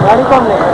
गाड़ी कौन ले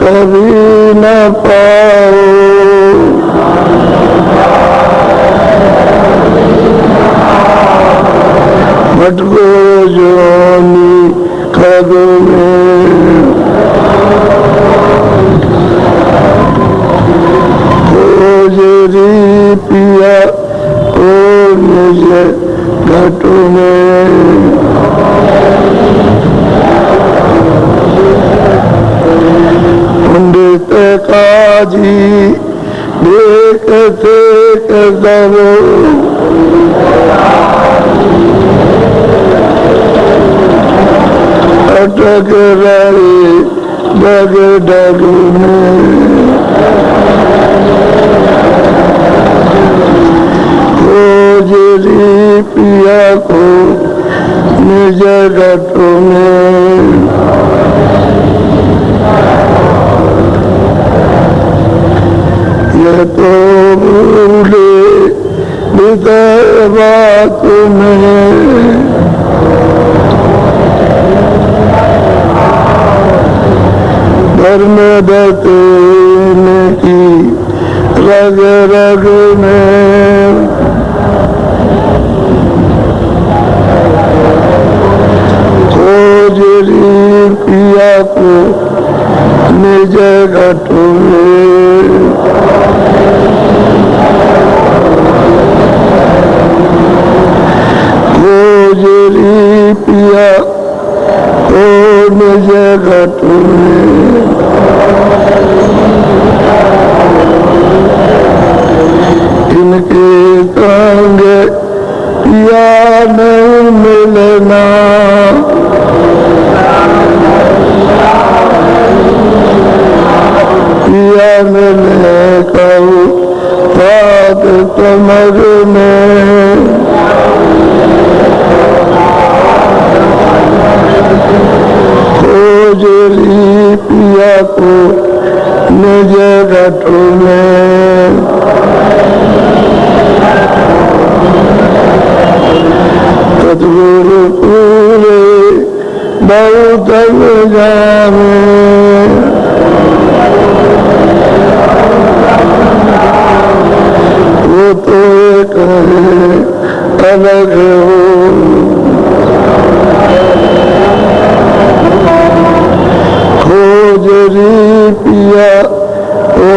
कभी न पाओ भटको जोनी खग में खोजरी पिया को निज घट में पंडित काजी देखते कदम अटक रहे डग डग में खोजरी पिया को निज घट में ये तो भूले बात में धर्म देते की रग रग में खोजरी पिया को निज घट में खोजरी पिया को निज घट में इनके संग पिया नहीं मिलना पिया मिले कहूँ बात कमर में खोजरी पिया को निज घट में सतगुरु पूरे बहुत जाने वो तो एक अलग हो खोजरी पिया ओ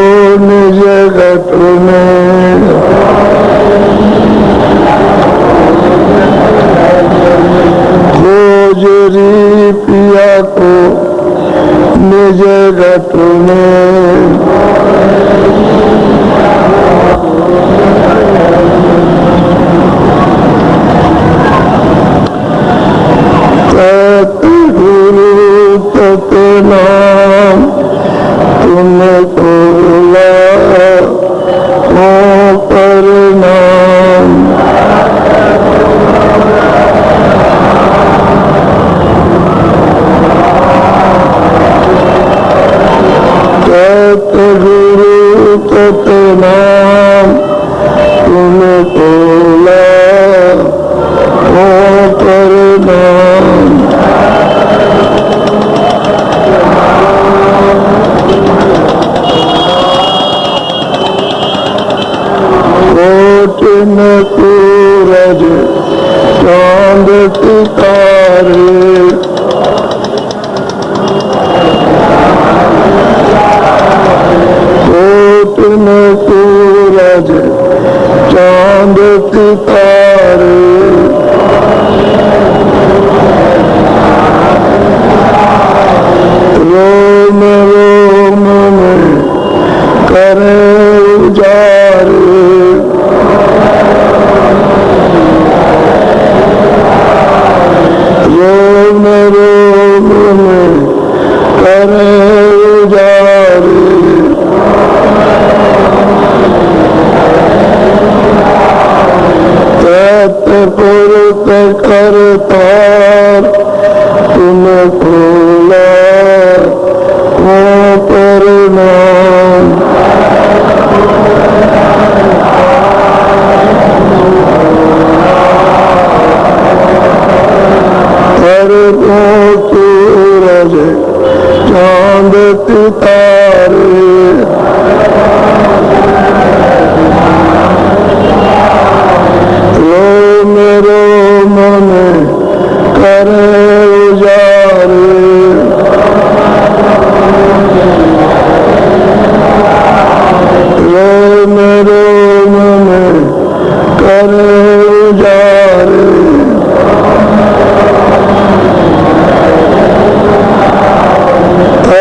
निज घट में खोजरी पिया को प्रणाम। कोट न सूरज चांद सितारे, कोट न सूरज चांद सितारे, रोम रोम में करे उजारे, रोम रोम में करे उजारे, पुरुष करतार तुम खोला वो प्रणाम। हर दो सूरज चांद सितारे, रोम रोम में करे उजारे, रोम रोम में करे उजारे,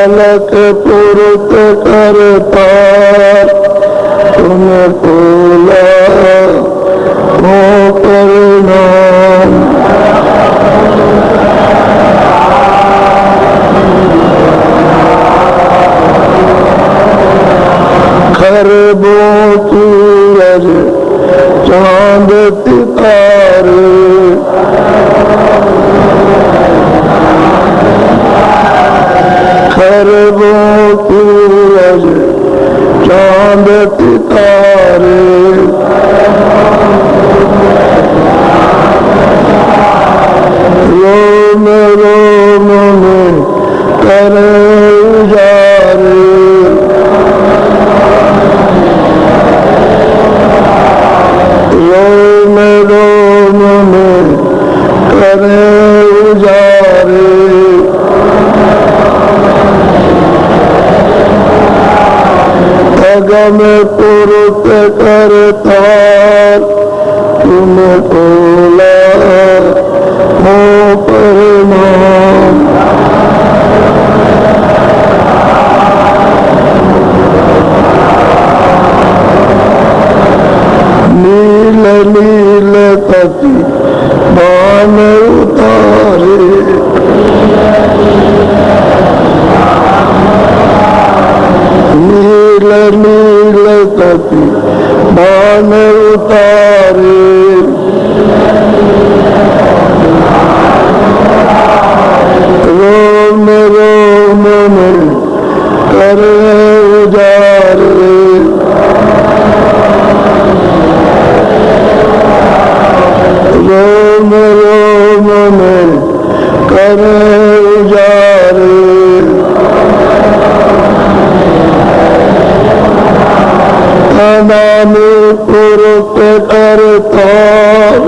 अलग पुरुष करतार तुम खोला वो प्रणाम। खरबों सूरज चांद सितारे, खरबों सूरज चांद सितारे, रोम रोम में करे उजारे, रोम रोम में करे उजारे, अगम पुरुष करतार तुम खोला वो प्रणाम। नील नील कति बान उतारे, नील नील कति बान उतारे, रोम रोम में करे उजारे, रोम रोम में करे उजारे, अनामी पुरुष करतार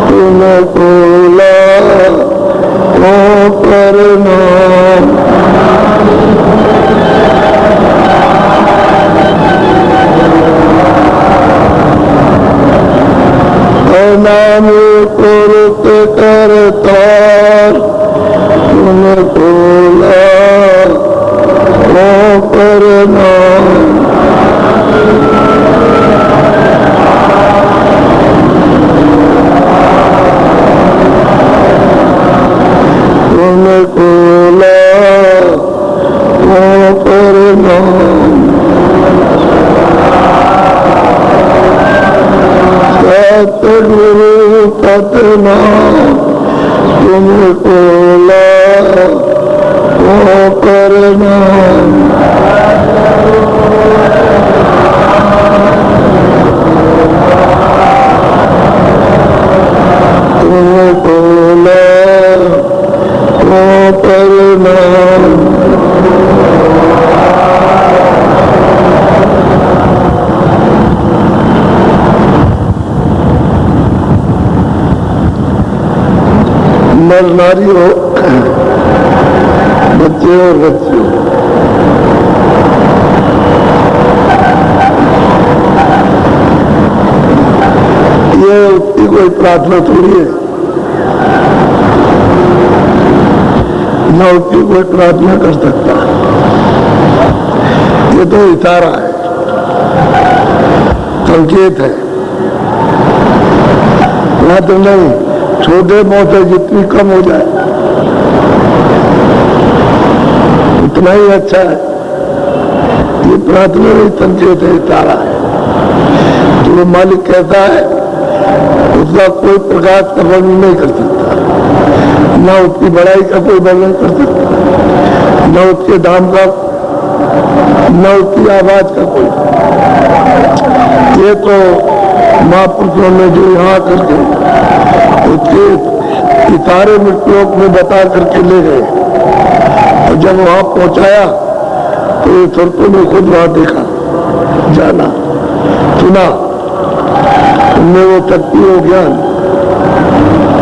तुम खोला वो प्रणाम। अनामी पुरुष करतार तुम खोला वो प्रणाम। तुम खोला वो प्रणाम। सतगुरु सतनाम तुम खोला वो प्रणाम। तुम तुमको लाखों प्रणाम। नर नारी हो, बच्चे और बच्चे हो, ये उसकी कोई प्रार्थना थोड़ी है, न उसकी कोई प्रार्थना कर सकता। ये तो इशारा है, संकेत है। वहां तो नहीं, छोटे मोटे जितनी कम हो जाए उतना ही अच्छा है। ये प्रार्थना नहीं, संकेत है, इशारा है। जो मालिक कहता है उसका कोई प्रकाश का वर्णन नहीं कर सकता, न उसकी बड़ाई का कोई वर्णन कर सकता, न उसके दाम का, न उसकी आवाज का कोई। ये तो महापुरुषों ने जो यहाँ करके उसके इशारे मृत्युलोक में बता करके ले गए, और जब वहां पहुंचाया तो ये सुरतों ने खुद वहां देखा, जाना, सुना, उनमें वो शक्ति हो ज्ञान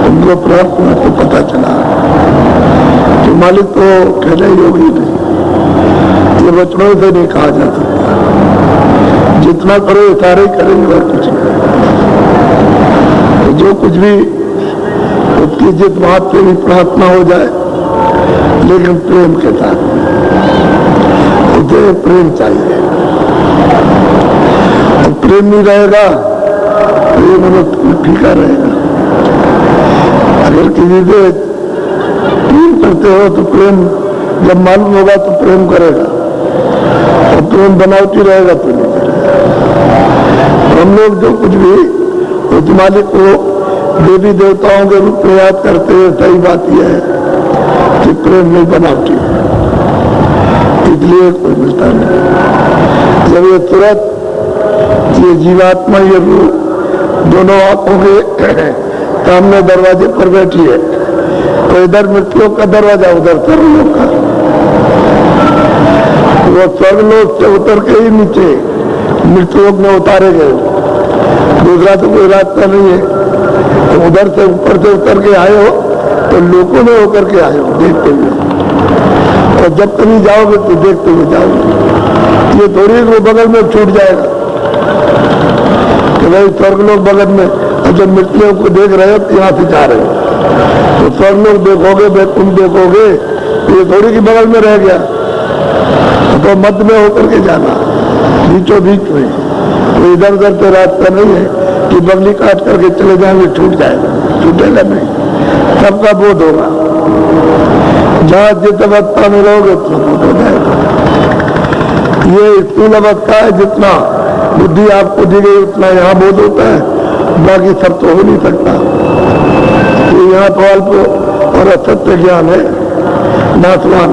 उनको प्राप्त हुआ तो पता चला कि मालिक तो कहना योगी नहीं, ये वचनों से नहीं कहा जा सकता। जितना करो इशारे करेंगे और कुछ नहीं। तो जो कुछ भी उसकी जित बात से भी प्रार्थना हो जाए, लेकिन प्रेम के साथ, उसे प्रेम चाहिए। और प्रेम नहीं रहेगा तो ये मनुष्य फीका रहेगा। अगर किसी से प्रेम करते हो तो प्रेम जब मालूम होगा तो प्रेम करेगा, और प्रेम बनावटी रहेगा तो नहीं करेगा। हम लोग जो कुछ भी उस मालिक को देवी देवताओं के रूप में याद करते हैं, सही बात यह है कि प्रेम नहीं बनावटी, इसलिए कोई मिलता नहीं। जब ये तुरंत ये जीवात्मा, ये रूह दोनों आंखों के सामने दरवाजे पर बैठी है, तो इधर मृत्यु का दरवाजा, उधर स्वर्गलोक का। वो स्वर्गलोक से उतर के ही नीचे मृत्युलोक में उतारे गए, दूसरा तो कोई रास्ता नहीं है। तो उधर से ऊपर से उतर के आए हो तो लोगों में होकर के आए हो, देखते हुए, और जब कभी जाओगे तो देखते हुए जाओगे। ये थोड़ी वो बगल में छूट जाएगा कि भाई स्वर्गलोक बगल में, और जब मृत्युओं को देख रहे हो तो यहाँ से जा रहे हो, तो स्वर्गलोक देखोगे, वैकुंठ देखोगे, तो ये थोड़ी की बगल में रह गया, तो मध्य में होकर के जाना, बीचों बीच में। तो इधर उधर तो रास्ता नहीं है कि बगली काट करके चले जाएंगे, छूट जाएगा, छूटेगा नहीं, सबका बोध होगा। जहां जित अवस्था में रहोगे उतना बोध हो जाएगा। ये स्थूल अवस्था है, जितना बुद्धि आपको दी गई उतना यहाँ बोध होता है, बाकी सब तो हो नहीं सकता। ये यहाँ तो अल्प और असत्य ज्ञान है, नाशवान,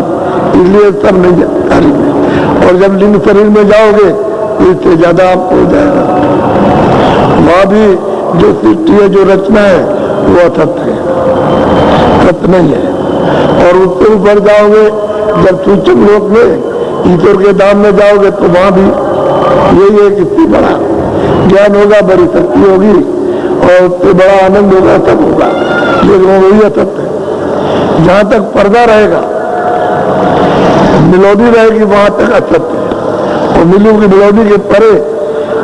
इसलिए सब नहीं जानकारी में। और जब लिंग शरीर में जाओगे तो इससे ज्यादा आपको हो जाएगा। वहां भी जो सृष्टि है, जो रचना है, वो असत्य है, सत्य नहीं है। और उससे ऊपर जाओगे, जब सूक्ष्म लोक में ईश्वर के धाम में जाओगे तो वहां भी यही है कि इससे बड़ा ज्ञान होगा, बड़ी शक्ति होगी, और उससे बड़ा आनंद होगा, सब होगा, लेकिन वही असत्य है। जहां तक पर्दा रहेगा, मिलोडी रहेगी, वहां तक असत्य है। और मिलू की मिलोडी के परे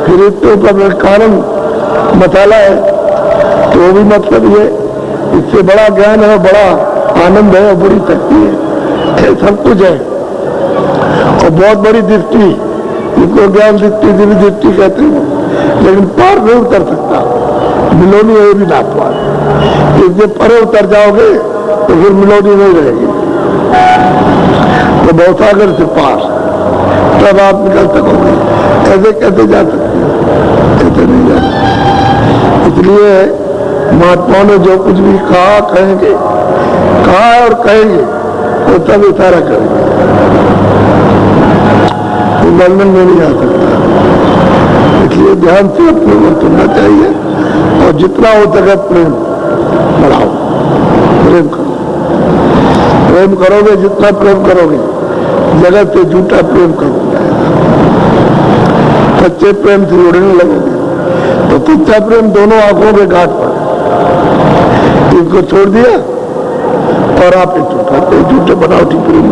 फिर इसके ऊपर कारण मसाला है, तो वो भी मतलब ये, इससे बड़ा ज्ञान है, बड़ा आनंद है, और बड़ी शक्ति है, सब कुछ है। और बहुत बड़ी दृष्टि, इसको ज्ञान दृष्टि, दिव्य दृष्टि कहते हैं, लेकिन पार नहीं उतर सकता, मिलोनी है भी नाथवान। इससे परे उतर जाओगे तो फिर मिलोनी नहीं रहेगी, तो भवसागर से पार तब आप निकल सकोगे। ऐसे कैसे जा सकते हो? ऐसे नहीं जा सकते। इसलिए महात्माओं ने जो कुछ भी कहा, कहेंगे, कहा और कहेंगे, वो सब इशारा करेंगे, वो वर्णन में नहीं आ सकता। इसलिए ध्यान से अपने को सुनना चाहिए, और जितना हो सके प्रेम बढ़ाओ। प्रेम करो। प्रेम करोगे, जितना प्रेम करोगे, जगत से झूठा प्रेम करोगे, सच्चे प्रेम से उड़ने लगोगे। तो सच्चा प्रेम दोनों आंखों के घाट पर, इसको छोड़ दिया और आप झूठे बनावटी प्रेम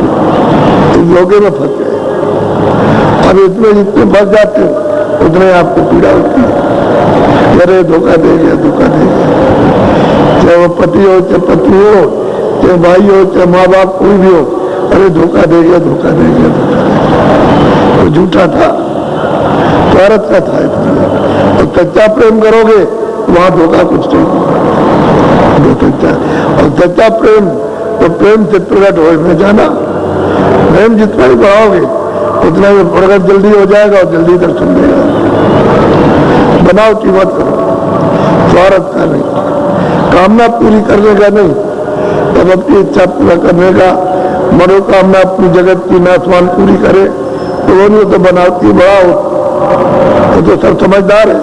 इस लोगे में फंस गए। अब इसमें जितने फंस जाते हो उतने आपको पीड़ा होती है। अरे धोखा दे गया, धोखा दे गया। चाहे वो पति हो, चाहे पत्नी हो, चाहे भाई हो, चाहे माँ बाप, कोई भी हो, अरे धोखा दे गया, धोखा दे गया, धोखा दे गया। वो झूठा था, स्वार्थ का था। और सच्चा प्रेम करोगे वहां धोखा कुछ नहीं होगा। सच्चा और सच्चा प्रेम तो प्रेम से प्रकट हो में जाना। प्रेम जितना ही बढ़ाओगे उतना ही प्रकट जल्दी हो जाएगा और जल्दी दर्शन देगा। बनावटी मत करो, स्वार्थ का नहीं, कामना पूरी करने का नहीं, तब अपनी इच्छा पूरा करने का। मनोकामना अपनी जगत की नासवान पूरी करे तो वो नहीं तो बनावटी बढ़ाओ, वो तो सब समझदार है।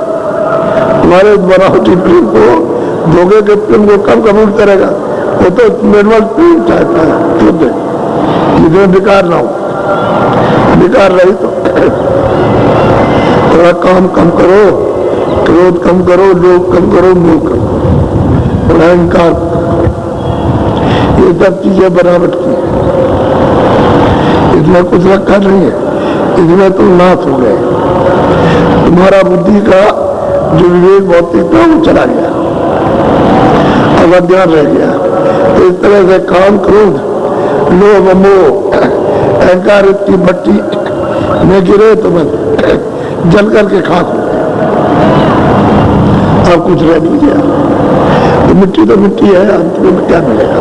तुम्हारे बनावटी प्रेम को, धोखे के प्रेम को कब कबूल करेगा? वो तो निर्मल प्रेम चाहता है, शुद्ध, जिसमें विकार ना हो, विकार रही। तो थोड़ा काम कम करो, क्रोध कम करो, लोभ कम करो, मोह कम करो, अहंकार, ये सब चीजें बनावट की, इसमें कुछ रखा नहीं है, इसमें तुम नाश हो गए। तुम्हारा बुद्धि का जो विवेक भौतिक था वो चला गया, अज्ञान रह गया। तो इस तरह से काम, क्रोध, लोभ, मोह, अहंकार इतनी भट्टी में गिरे तो बस जल करके खाक हो गए, अब कुछ रह नहीं गया। तो मिट्टी तो मिट्टी है, अंत में क्या मिलेगा?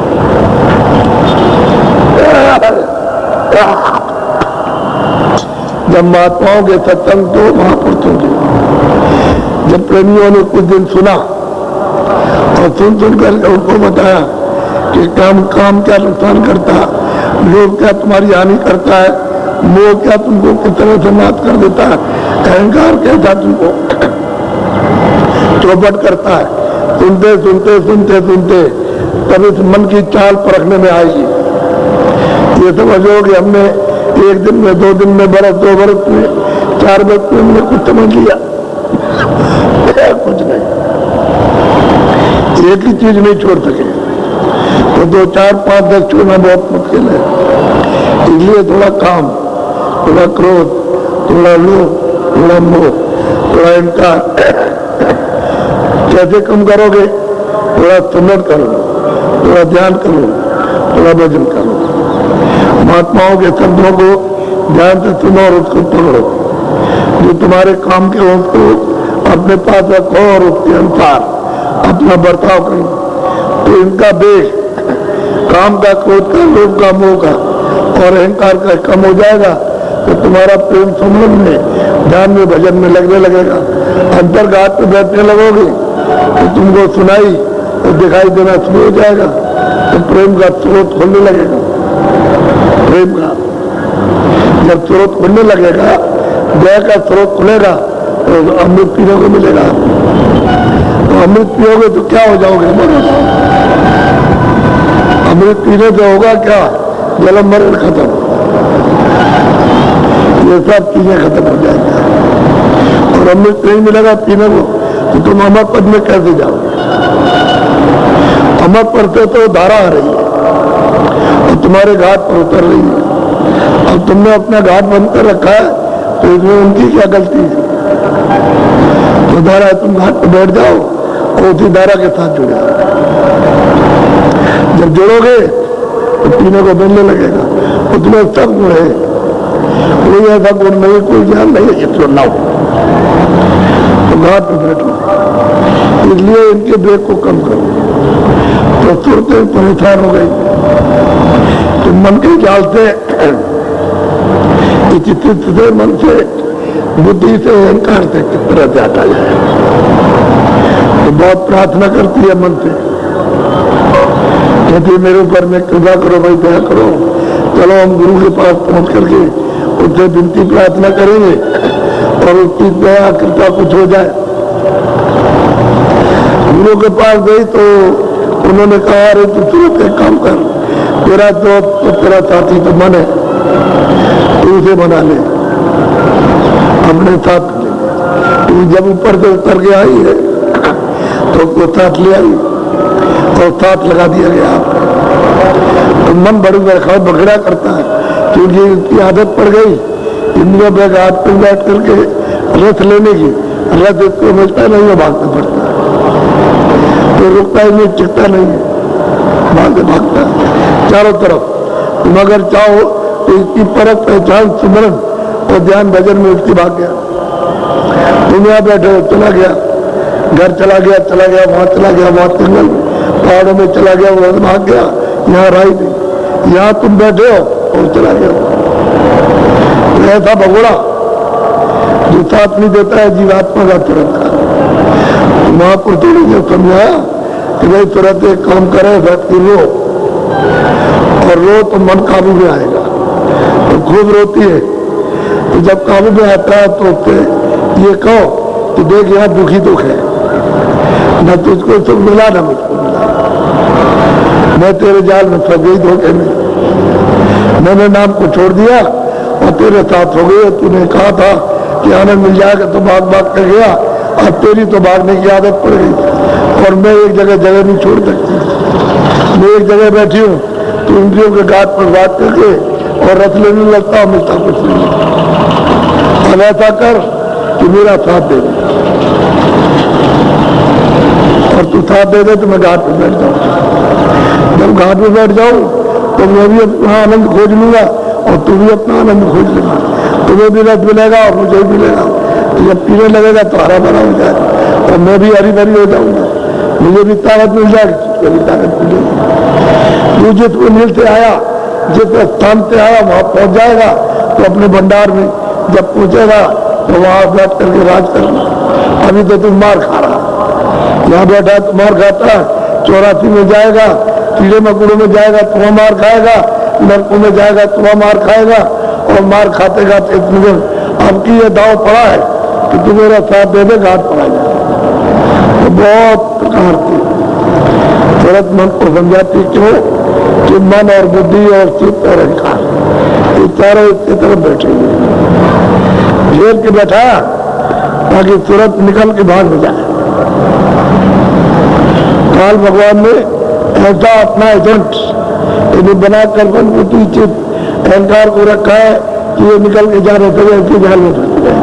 जब महात्माओं के सत्संग तो महापुरुषों के, जब प्रेमियों ने कुछ दिन सुना और सुन कर उनको बताया कि काम क्या नुकसान करता है, लोभ क्या तुम्हारी हानि करता है, मोह क्या तुमको किस तरह से नाश कर देता है, अहंकार कैसा तुमको चौपट करता है। सुनते सुनते सुनते सुनते तब इस मन की चाल परखने में आएगी। ये समझो कि हमने एक दिन में, 2 दिन में, बरस, 2 बरस में, 4 बरस में हमने कुछ समझ लिया, कुछ नहीं। एक ही चीज नहीं छोड़ सके तो 2, 4, 5, 10 छोड़ना बहुत मुश्किल है। इसलिए थोड़ा काम, थोड़ा क्रोध, थोड़ा लोभ, थोड़ा मोह, थोड़ा अहंकार कैसे कम करोगे? थोड़ा सुमिरन करो, थोड़ा ध्यान करो, थोड़ा भजन करो, महात्माओं के शब्दों को ध्यान से सुनो और उसको पकड़ो। जो तुम्हारे काम के हो उसको अपने पास रखो और उसके अनुसार अपना बर्ताव करो। तो इनका बेग काम का, क्रोध का, लोभ का, मोह का और अहंकार का कम हो जाएगा तो तुम्हारा प्रेम संबंध में, ध्यान में, भजन में लगने लगेगा। अंतर्घात में बैठने लगोगे तो तुमको सुनाई तो दिखाई देना शुरू हो जाएगा, तो प्रेम का स्रोत खुलने लगेगा। प्रेम का जब स्रोत खुलने लगेगा, दया का स्रोत खुलेगा तो अमृत पीने को मिलेगा। तो अमृत पियोगे तो क्या हो जाओगे? अमृत पीने से होगा क्या? जन्म मरण खत्म, ये सब चीजें खत्म हो जाएंगी। और अमृत नहीं मिलेगा पीने को तो तुम अमर पद में कैसे जाओगे? अमर पद से तो धारा आ रही है और तुम्हारे घाट पर उतर रही है। अब तुमने अपना घाट बंद कर रखा है तो इसमें उनकी क्या गलती है? तो धारा, तुम घाट पर बैठ जाओ और उसी धारा के साथ जुड़ जाओ। जब जुड़ोगे तो पीने को मिलने लगेगा। उसमें सब गुण है, कोई ऐसा गुण नहीं, कोई ज्ञान नहीं है जिसको ना हो। तो घाट पर बैठो, इसलिए इनके वेग को कम करो। तो सुरते परेशान हो गई तो मन के ख्याल से, चित्त से, मन से, बुद्धि से, अहंकार से किस तरह से हटा जाए। तो बहुत प्रार्थना करती है मन से, कहती मेरे ऊपर में कृपा करो भाई, दया करो। चलो हम गुरु के पास पहुंच करके उससे विनती प्रार्थना करेंगे और उसकी दया कृपा कुछ हो जाए। गुरु के पास गई तो उन्होंने कहा अरे तू तुरंत एक काम कर, तेरा दोस्त तो तेरा साथी तो मन है, तू उसे बना ले अपने साथ ले। तू जब ऊपर से उतर के आई है तो उसको साथ ले आई और साथ लगा दिया गया। तो मन बड़ी बरखा बगड़ा करता है क्योंकि उसकी आदत पड़ गई इंडिया बैग हाथ पर बैठ करके रस लेने की, रस इसको मिलता नहीं है, भागना पड़ता है, तो रुकता ही नहीं, टिकता नहीं है, भागता है चारों तरफ। तुम अगर चाहो तो इसकी परख पहचान सिमरन और ध्यान भजन में उसकी भाग गया। तुम यहाँ बैठे हो, चला गया घर, चला गया वहां चला गया, वहां जंगल पहाड़ों में चला गया, वहां भाग गया, यहाँ रहा ही नहीं। यहाँ तुम बैठे हो और चला गया। ऐसा भगोड़ा जो साथ नहीं देता है जीवात्मा का तुरंत का। महापुरुषों ने जो समझाया कि भाई तुरंत एक काम करे, बैठ के रो, और रो तो मन काबू में आएगा। तो खूब रोती है, तो जब काबू में आता है तो ये कहो कि देख यहाँ दुखी दुख है, न तुझको सुख मिला न मुझको मिला, मैं तेरे जाल में फंस गई धोखे में, मैंने नाम को छोड़ दिया और तेरे साथ हो गई। तूने कहा था कि आनंद मिल जाएगा तो भाग भाग कर गया, अब तेरी तो भागने की आदत पड़ गई और मैं एक जगह नहीं छोड़ सकती। मैं एक जगह बैठी हूँ तो इंद्रियों के घाट पर बात करके और रस लेने लगता हूँ, मिलता कुछ नहीं। अब ऐसा कर कि मेरा साथ दे दे, और तू साथ दे दे तो मैं घाट पर बैठ जाऊँ। जब घाट पर बैठ जाऊँ तो मैं भी अपना आनंद खोज लूंगा और तू भी अपना आनंद खोज लेगा, तुम्हें भी रस मिलेगा और मुझे भी मिलेगा। तो जब पीने लगेगा तो हरा भरा हो जाएगा और मैं भी हरी भरी हो जाऊंगा, मुझे भी ताकत मिल जाएगी, तुझको भी ताकत मिलेगी। तू जिसको मिलते आया, जिस स्थान से आया वहां पहुंच जाएगा, तो अपने भंडार में जब पहुंचेगा तो वहां बैठ करके राज करना। अभी तो तुम मार खा रहा, यहाँ बैठा तो मार खाता, 84 में जाएगा, कीड़े मकोड़ों में जाएगा तो वहां मार खाएगा, नरकों में जाएगा तो वहां मार खाएगा, और मार खाते खाते अब की ये दाव पड़ा है कि तू मेरा साथ दे दे, घाट पड़ा जाए। तो बहुत प्रकार की तुरंत मन को समझाती क्यों कि मन और बुद्धि और चित्त और अहंकार ये चारों इसकी तरफ बैठे हुए घेर के बैठा ताकि तुरंत निकल के भाग हो जाए। काल भगवान ने ऐसा अपना एजेंट इन्हें बनाकर मन बुद्धि चित्त अहंकार को रखा है कि ये निकल के जा रहे थे ऐसे जाल में फंस गए।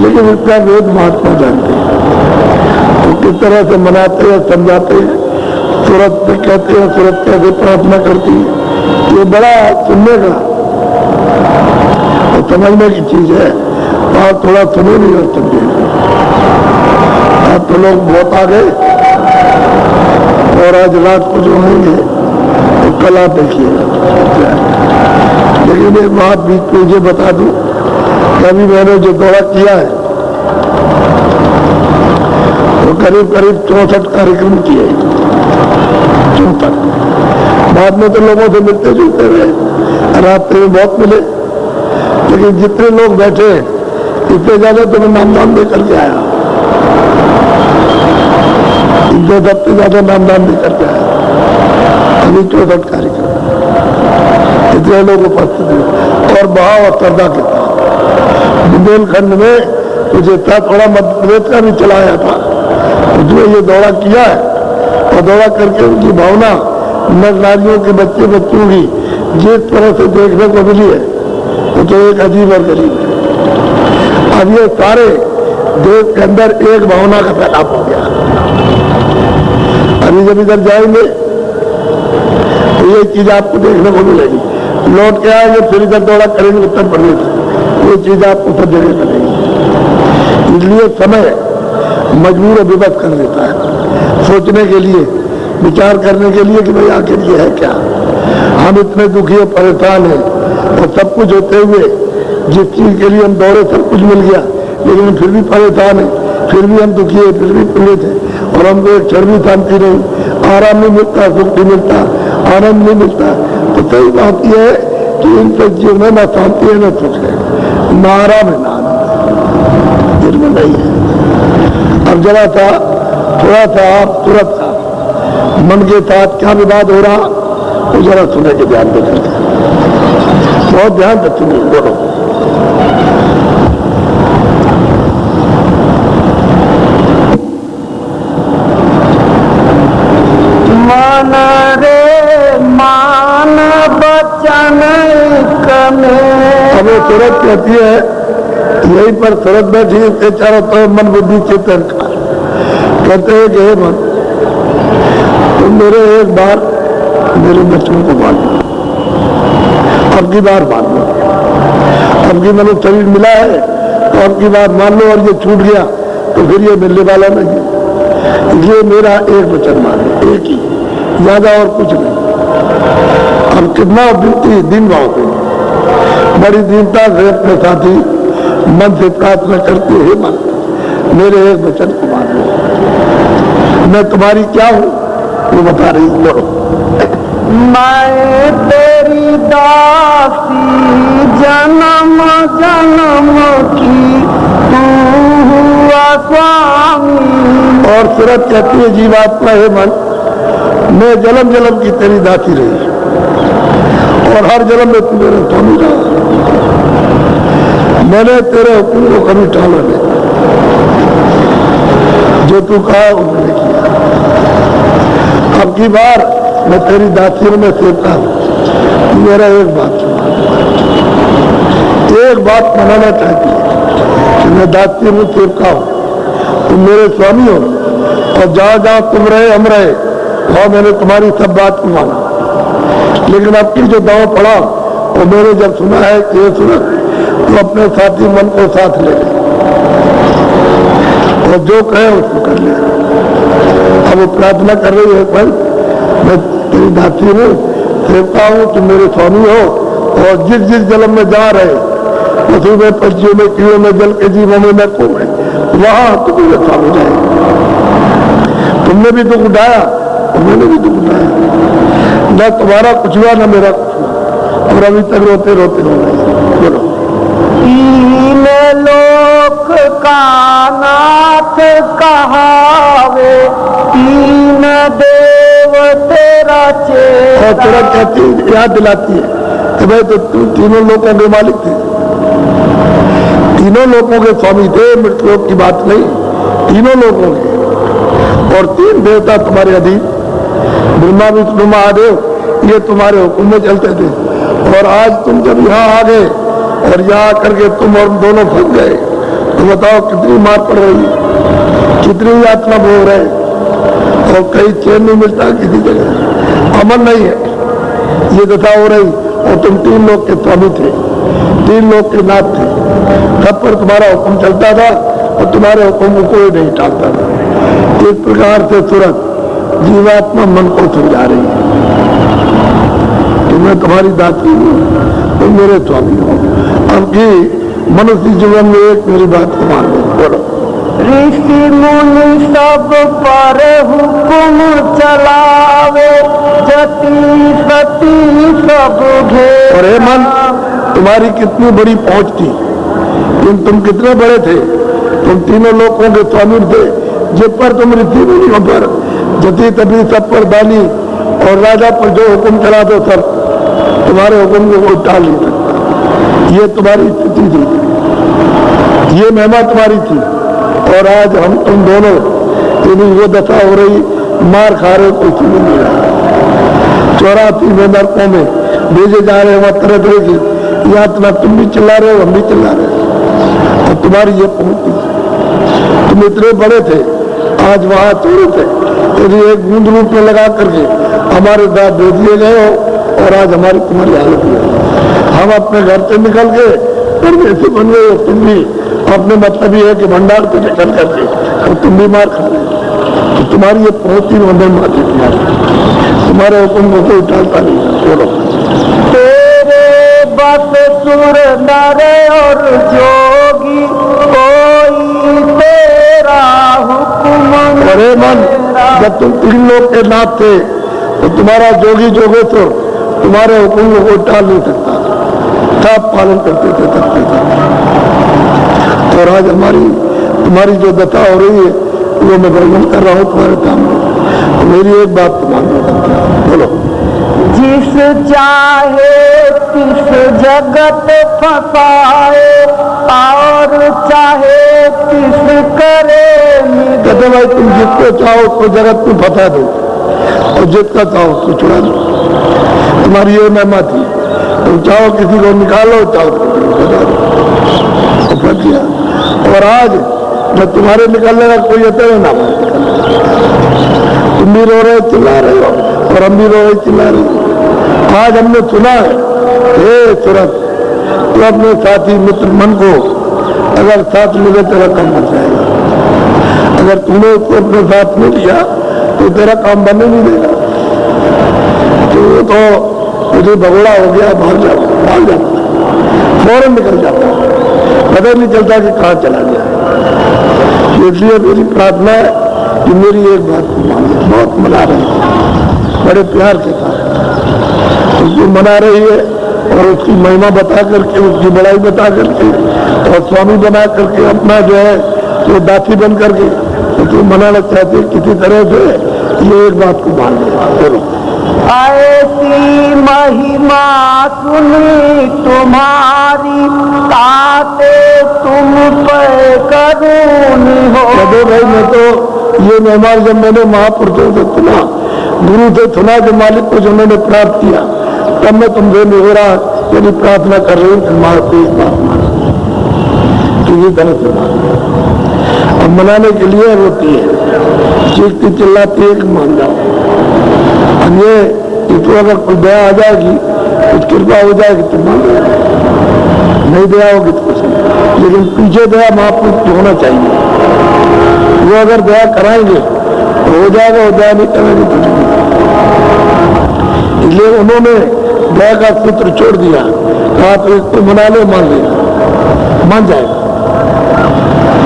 लेकिन इसका वेद महात्मा जानते हैं, तो किस तरह से मनाते हैं, समझाते हैं, सूरत से कहते हैं, सूरत कैसे प्रार्थना करती है, ये बड़ा सुनने का और समझने की चीज है। आप थोड़ा सुने नहीं और समझे, आप तो लोग बहुत आ गए और आज रात को जो होंगे तो कल आप देखिएगा। लेकिन एक बात बीच में मुझे बता दूं, अभी मैंने जो दौरा किया है वो करीब 64 कार्यक्रम किए, 64। बाद में तो लोगों से मिलते जुलते रहे, रास्ते में बहुत मिले, लेकिन जितने लोग बैठे इतने ज्यादा तो मैं नामदान दे करके आया, इतने सबसे ज्यादा नामदान दे करके आया। अभी 64 कार्यक्रम, इतने लोग उपस्थित हुए और भाव और श्रद्धा के साथ। बुंदेलखंड में मुझे था थोड़ा मध्य प्रदेश का भी चलाया था, उसमें ये दौरा किया है और दौरा करके उनकी भावना नर नारियों के बच्चे बच्चों की जिस तरह से देखने को मिली है वो तो एक अजीब और गरीब है। अब ये सारे देश के अंदर एक भावना का फैलाव हो गया। अभी जब इधर जाएंगे तो ये चीज आपको देखने को मिलेगी, लौट के आएंगे फिर इधर दौरा करेंगे उत्तर प्रदेश, ये चीज आपको सब जगह मिलेगी। इसलिए समय मजबूर और विवश कर देता है, सोचने के लिए, विचार करने के लिए कि भाई आखिर ये है क्या। हम इतने दुखी और परेशान हैं और सब कुछ होते हुए जिस चीज के लिए हम दौड़े सब कुछ मिल गया, लेकिन फिर भी परेशान है, फिर भी हम दुखी है, फिर भी पीड़ित है और हमको एक क्षण भी शांति नहीं, आराम नहीं मिलता, सुख नहीं मिलता, आनंद नहीं मिलता। तो सही बात यह है कि इन सब चीजों में न शांति है न सुख है, न आराम है न आनंद है, नहीं है। अब जरा सा थोड़ा सा आप तुरंत सा मन के साथ क्या विवाद हो रहा वो जरा सुने के ध्यान दे करके, बहुत ध्यान से सुनिए। बोलो। मन रे मान बचन कने। अब वो सूरत कहती है, यहीं पर सूरत बैठी है चारों तरफ मन बुद्धि चेतन का, कहते हैं कि हे मन, तुम मेरे एक बार मेरे बच्चों को मान लो, अब की बार मान लो। अब की मैंने शरीर मिला है तो अब की बार मान लो, और ये छूट गया तो फिर ये मिलने वाला नहीं है। ये मेरा एक वचन मान लो, एक ही, ज्यादा और कुछ नहीं। अब कितना बीती दिन बात बड़ी दीनता से अपने साथी मन से प्रार्थना करते हैं, मन मेरे एक वचन को मान लो। मैं तुम्हारी क्या हूं वो बता रही हूं। बोलो। मैं तेरी दासी जन्म जन्म की, तू हुआ स्वामी। और सूरत कहती है जीवात्मा है मन, मैं जन्म जन्म की तेरी दासी रही और हर जन्म में तू मेरे स्वामी रहा। मैंने तेरे हुक्म को कभी टाला नहीं, जो तू कहा उसने किया। अब की बार मैं तेरी दासी में सेवता हूं, मेरा एक बात मनाना चाहती है कि मैं दासी में सेवका हूं, तुम मेरे स्वामी हो, और जहां जहां तुम रहे हम रहे वहां मैंने तुम्हारी सब बात को माना। लेकिन अब की जो दाव पड़ा वो मैंने जब सुना है कि ये सुना तो अपने साथी मन को साथ ले ले और जो कहे उसको कर ले। अब वो प्रार्थना कर रही है, भाई मैं तेरी दासी हूँ, सेवका हूँ, तुम मेरे स्वामी हो, और जिस जिस जन्म में जा रहे, पशु में, पक्षियों में, कीड़ों में, जल के जीवों में, नकों में, वहां तुम मेरे स्वामी रहे। तुमने भी दुख उठाया और मैंने भी दुख उठाया, न तुम्हारा कुछ हुआ न मेरा कुछ हुआ, और अभी तक रोते रोते रो रहे हैं। बोलो। तीन लोक का नाथ कहावे, तीन देव तेरा चेता। और तेरा कहती याद दिलाती है कि भाई तो तू तीनों लोगों के मालिक थे, तीनों लोगों के स्वामी थे, मृत लोक की बात नहीं, तीनों लोगों के। और तीन देवता तुम्हारे अधीन, ब्रह्मा विष्णु महादेव, ये तुम्हारे हुक्म में चलते थे। और आज तुम जब यहाँ आ गए और यहाँ करके तुम और दोनों फंस गए, तो बताओ कितनी मार पड़ रही है, कितनी यातना भोग रहे, और कहीं चैन नहीं मिलता किसी जगह, अमन नहीं है, ये दशा हो रही। और तुम तीन लोग के स्वामी थे, तीन लोग के नाथ थे, सब पर तुम्हारा हुक्म चलता था और तुम्हारे हुक्म को कोई नहीं टालता था। इस प्रकार से सूरत जीवात्मा मन को समझा रही है कि मैं तुम्हारी दासी हूँ, तुम मेरे स्वामी हो। अब की मनुष्य जीवन में एक मेरी बात को मान लो। बोलो। ऋषि मुनि सब पर हुक्म चलावे, जति सती सब घेर। और हे मन, तुम्हारी कितनी बड़ी पहुंच थी, तुम कितने बड़े थे, तुम तीनों लोगों के स्वामी थे, जिस पर तुम ऋषि मुनियों पर, जति तभी सब पर दानी, और राजा पर जो हुक्म चला दो सब तुम्हारे हुक्म को कोई टाल नहीं सकता। ये तुम्हारी स्थिति थी, ये महिमा तुम्हारी थी। और आज हम तुम दोनों यदि वो दशा हो रही, मार खा रहे, कोई सुन नहीं रहा, 84 में नरकों में भेजे जा रहे, वहां तरह तरह की यातना, तुम भी चिल्ला रहे हो, हम भी चिल्ला रहे हो, और तुम्हारी ये पहुंची। तुम इतने बड़े थे, आज वहां छोड़े थे, यदि एक बूंद रूप में लगा करके हमारे साथ दे दिए गए हो, और आज हमारी तुम्हारी हालत है। हम अपने घर से निकल के परदेसी बन गए हो, तुम भी अपने मतलब ही है कि भंडार से निकल करके और तुम भी मार खा रहे। तो तुम्हारी ये पहुंची वंदन माती तुम्हारे हुक्म को कोई टालता नहीं। बोलो। तेरे बस सुर नर और जोगी, कोई तेरा हुक्म। अरे मन, जब तुम तीन लोग के नाथ थे तो तुम्हारा जोगी जोगेश्वर तुम्हारे हुक्म को कोई टाल नहीं सकता, सब पालन करते थे, करते थे। और आज तुम्हारी जो दशा हो रही है वो मैं वर्णन कर रहा हूँ तुम्हारे सामने। मेरी एक बात तो मान लो, बोलो। जिस चाहे तिस जगत फसाए और चाहे तिस करे निधन। कहते भाई तुम जिसको चाहो उसको जगत में फंसा दो और जिसका चाहो उसको छुड़ा दो। तुम्हारी ये महिमा थी, तुम चाहो किसी को निकालो, चाहो किसी को फंसा दो, फंसा दिया। और आज न तुम्हारे निकलने का कोई अतः ना, तुम भी रो रहे चिल्ला रहे हो और हम भी रो रहे चिल्ला रहे हो। आज हमने सुना है, हे सूरत तू अपने साथी मित्र मन को अगर साथ मिले तेरा काम बन जाएगा, अगर तूने उसको अपने साथ में लिया तो तेरा काम बनने नहीं देगा। तो मुझे भगोड़ा हो गया, भाग जाता, फौरन निकल जाता, पता नहीं चलता कि कहाँ चला गया। इसलिए मेरी प्रार्थना है कि मेरी एक बात को मान लो। बहुत मना रही है, बड़े प्यार के साथ उसको मना रही है और उसकी महिमा बता करके, उसकी बड़ाई बता करके और स्वामी बना करके अपना जो है वो दासी बन करके उसको मनाना चाहते किसी तरह से। ये एक बात को मान लो, बोलो। ऐसी महिमा सुनी तुम्हारी ताते तुम पे करूनी हो। कहते भाई मैं तो ये मेहमान जब मैंने महापुरुषों से सुना, गुरु से सुना कि मालिक को जो मैंने प्राप्त किया, तब मैं तुमसे मेरा यदि प्रार्थना कर रही हूँ से इस बात मान किसी तरह से मान। अब मनाने के लिए रोती है, चीखती चिल्लाती है कि मान जाओ। अब ये तो अगर कोई दया आ जाएगी, कुछ कृपा हो जाएगी तो मान जाएगी, नहीं दया होगी तो कुछ नहीं। लेकिन पीछे दया महापुरुष की होना चाहिए, वो अगर दया कराएंगे तो हो जाएगा, वो दया नहीं करेंगे तो नहीं। इसलिए उन्होंने दया का सूत्र छोड़ दिया, कहा तो इसको मना ले, मान लेगा, मान जाएगा।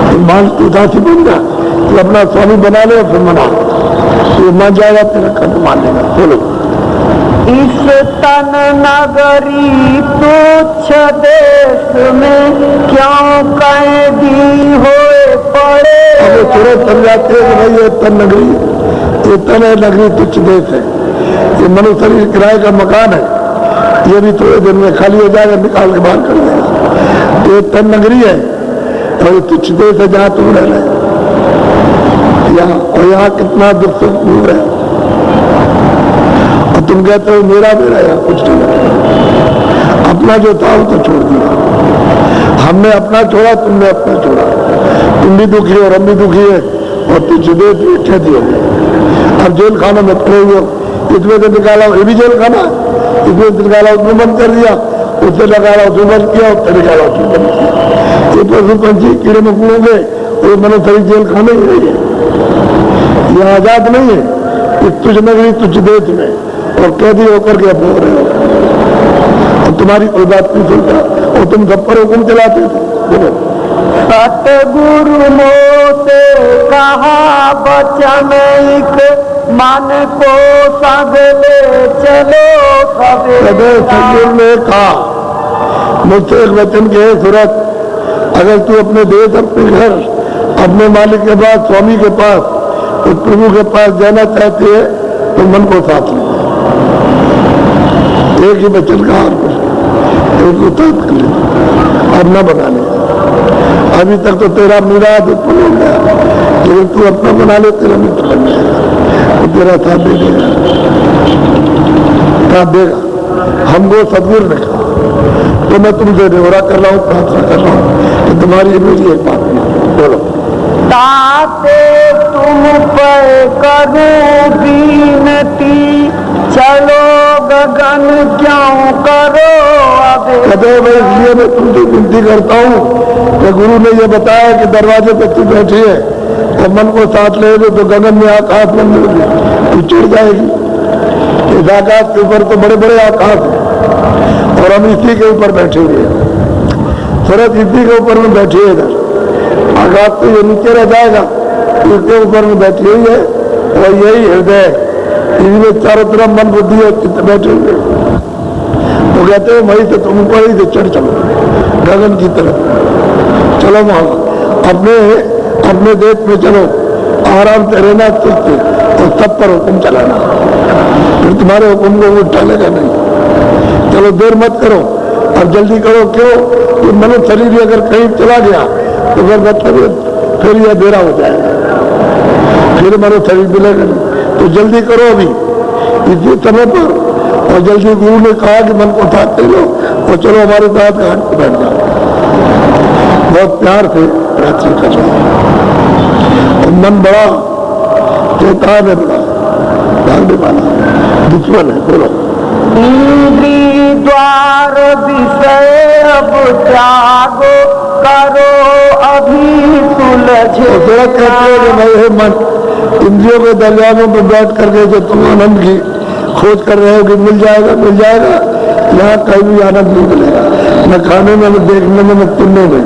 तो मान उदासी बन जा, तो अपना स्वामी बना ले और फिर मना, तो मान जाएगा, तेरा कर्म मान लेगा। बोलो। इस तन नगरी तुच्छ देश में क्यों कैदी होए पड़े। अब तुरंत समझाते हैं कि भाई ये तन नगरी, ये तन है नगरी तुच्छ देश है, ये मनुष्य शरीर किराए का मकान है, ये भी थोड़े दिन में खाली हो जाएगा, निकाल के बाहर कर देगा। ये तन नगरी है और ये तुच्छ देश है जहाँ तुम रह रहे हो यहाँ, और यहाँ कितना दुख सुख दूर है। और तुम कहते हो मेरा यहाँ कुछ नहीं है। अपना जो था वो तो छोड़ दिया, हमने अपना छोड़ा, तुमने अपना छोड़ा। तुम भी दुखी और हम भी दुखी है और तुझ देश खेती हो गई। अब जेल खाना में पड़े हुए, इसमें से निकाला ये भी जेल खाना, इसमें से निकाला उसमें बंद कर दिया, उससे लगाया उसमें बंद किया, उससे निकाला उसमें बंद किया। ये पशु पंछी कीड़े मकोड़ों गए, वो मनुष्य जेल खाने ही नहीं है, यह आजाद नहीं है। इस तुझ नगरी तुझ देश में और कैदी होकर के अब हो रहे हो, और तुम्हारी कोई बात नहीं सुनता और तुम सब पर हुक्म चलाते थे। सतगुरु मोते कहा बचन एक, मन को सगले चलो सदे। सतगुरु ने कहा मुझसे एक वचन के सूरत, अगर तू अपने देश, अपने घर, अपने मालिक के पास, स्वामी के पास, उस प्रभु के पास जाना चाहती है तो मन को साथ ले। एक ही वचन कहा, एक साथ कर ले, अब न बना ले। अभी तक तो तेरा मिराद उत्पन्न हो गया, लेकिन तू अपना बना ले, तेरा मित्र बन जाएगा, तो तेरा साथ दे देगा, साथ देगा। हमको सदगुरु ने कहा, तो मैं तुमसे निहोरा कर रहा हूँ, प्रार्थना कर रहा हूँ कि तुम्हारी मेरी एक बात बोलो। ताते तुम पर करूं बीनती, चलो गगन क्यों करो अब। कहते हैं भाई इसलिए मैं तुमसे विनती करता हूँ कि गुरु ने यह बताया कि दरवाजे पर तू बैठी है और मन को साथ ले तो गगन में आकाश में तू चढ़ जाएगी। इस आकाश के ऊपर तो बड़े बड़े आकाश है और हम इसी के ऊपर बैठे हुए हैं, सूरज इसी के ऊपर में बैठी है। इधर आकाश तो ये नीचे रह जाएगा, इसके ऊपर में बैठी हुई है और यही हृदय, इसमें चारों तरफ मन बुद्धि और चित्त बैठे हुए। वो कहते हैं वहीं से तुम ऊपर ही से चढ़ चलो गगन की तरफ, चलो वहां अपने अपने देश में चलो, आराम से रहना, सुख तो सब पर हुक्म चलाना, फिर तुम्हारे हुक्म को वो टालेगा नहीं। चलो देर मत करो, अब जल्दी करो। क्यों? कि मनुष्य शरीर ही अगर कहीं चला गया तो फिर मतलब फिर यह देरा हो जाएगा, फिर मनुष्य शरीर मिलेगा नहीं। तो जल्दी करो अभी इसी समय पर। और जल्दी गुरु ने कहा कि मन को साथ ले लो और चलो हमारे साथ घाट पर बैठ जाओ। बहुत प्यार से प्रार्थना कर रहे हैं। और मन बड़ा चेतान है, बड़ा भागने वाला दुश्मन है। बोलो इंद्री द्वार विषय अब त्यागो, करो अभी सुलझे। थोड़ा कहते हो कि भाई हे मन, इंद्रियों के दरवाजों पर बैठ करके जो तुम आनंद की खोज कर रहे हो कि मिल जाएगा मिल जाएगा, यहाँ कहीं भी आनंद नहीं मिलेगा, न खाने में, न देखने में, न सुनने में,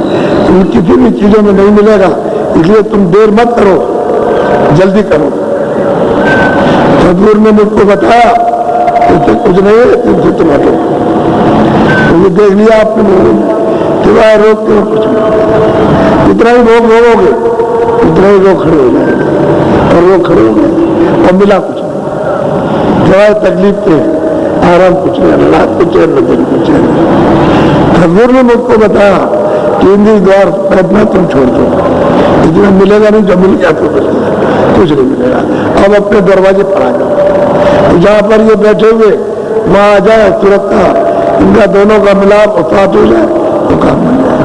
तुम किसी भी चीजों में नहीं मिलेगा। इसलिए तुम देर मत करो, जल्दी करो। सदगुरु ने मुझको बताया इससे कुछ नहीं है, तुमसे तुम हटो। तो देख लिया आपने लोगों ने, सिवाय रोग के कुछ नहीं। जितना ही रोग भोगोगे उतना ही रोग खड़े हो जाएगा, और रोग खड़े हो गए और मिला कुछ नहीं। सिवाय तकलीफ के आराम कुछ नहीं, रात को चैन न दिन को चैन। सदगुरु ने मुझको बताया कि इंद्रिय द्वार बैठना तुम छोड़ दो, इसमें मिलेगा नहीं, जो मिल गया तो मिलेगा, कुछ नहीं मिलेगा। अब अपने दरवाजे पर आ जाओ, जहाँ पर ये बैठे हुए वहां आ जाए, तुरंत का इनका दोनों का मिलाप और साथ हो जाए तो काम बन जाए।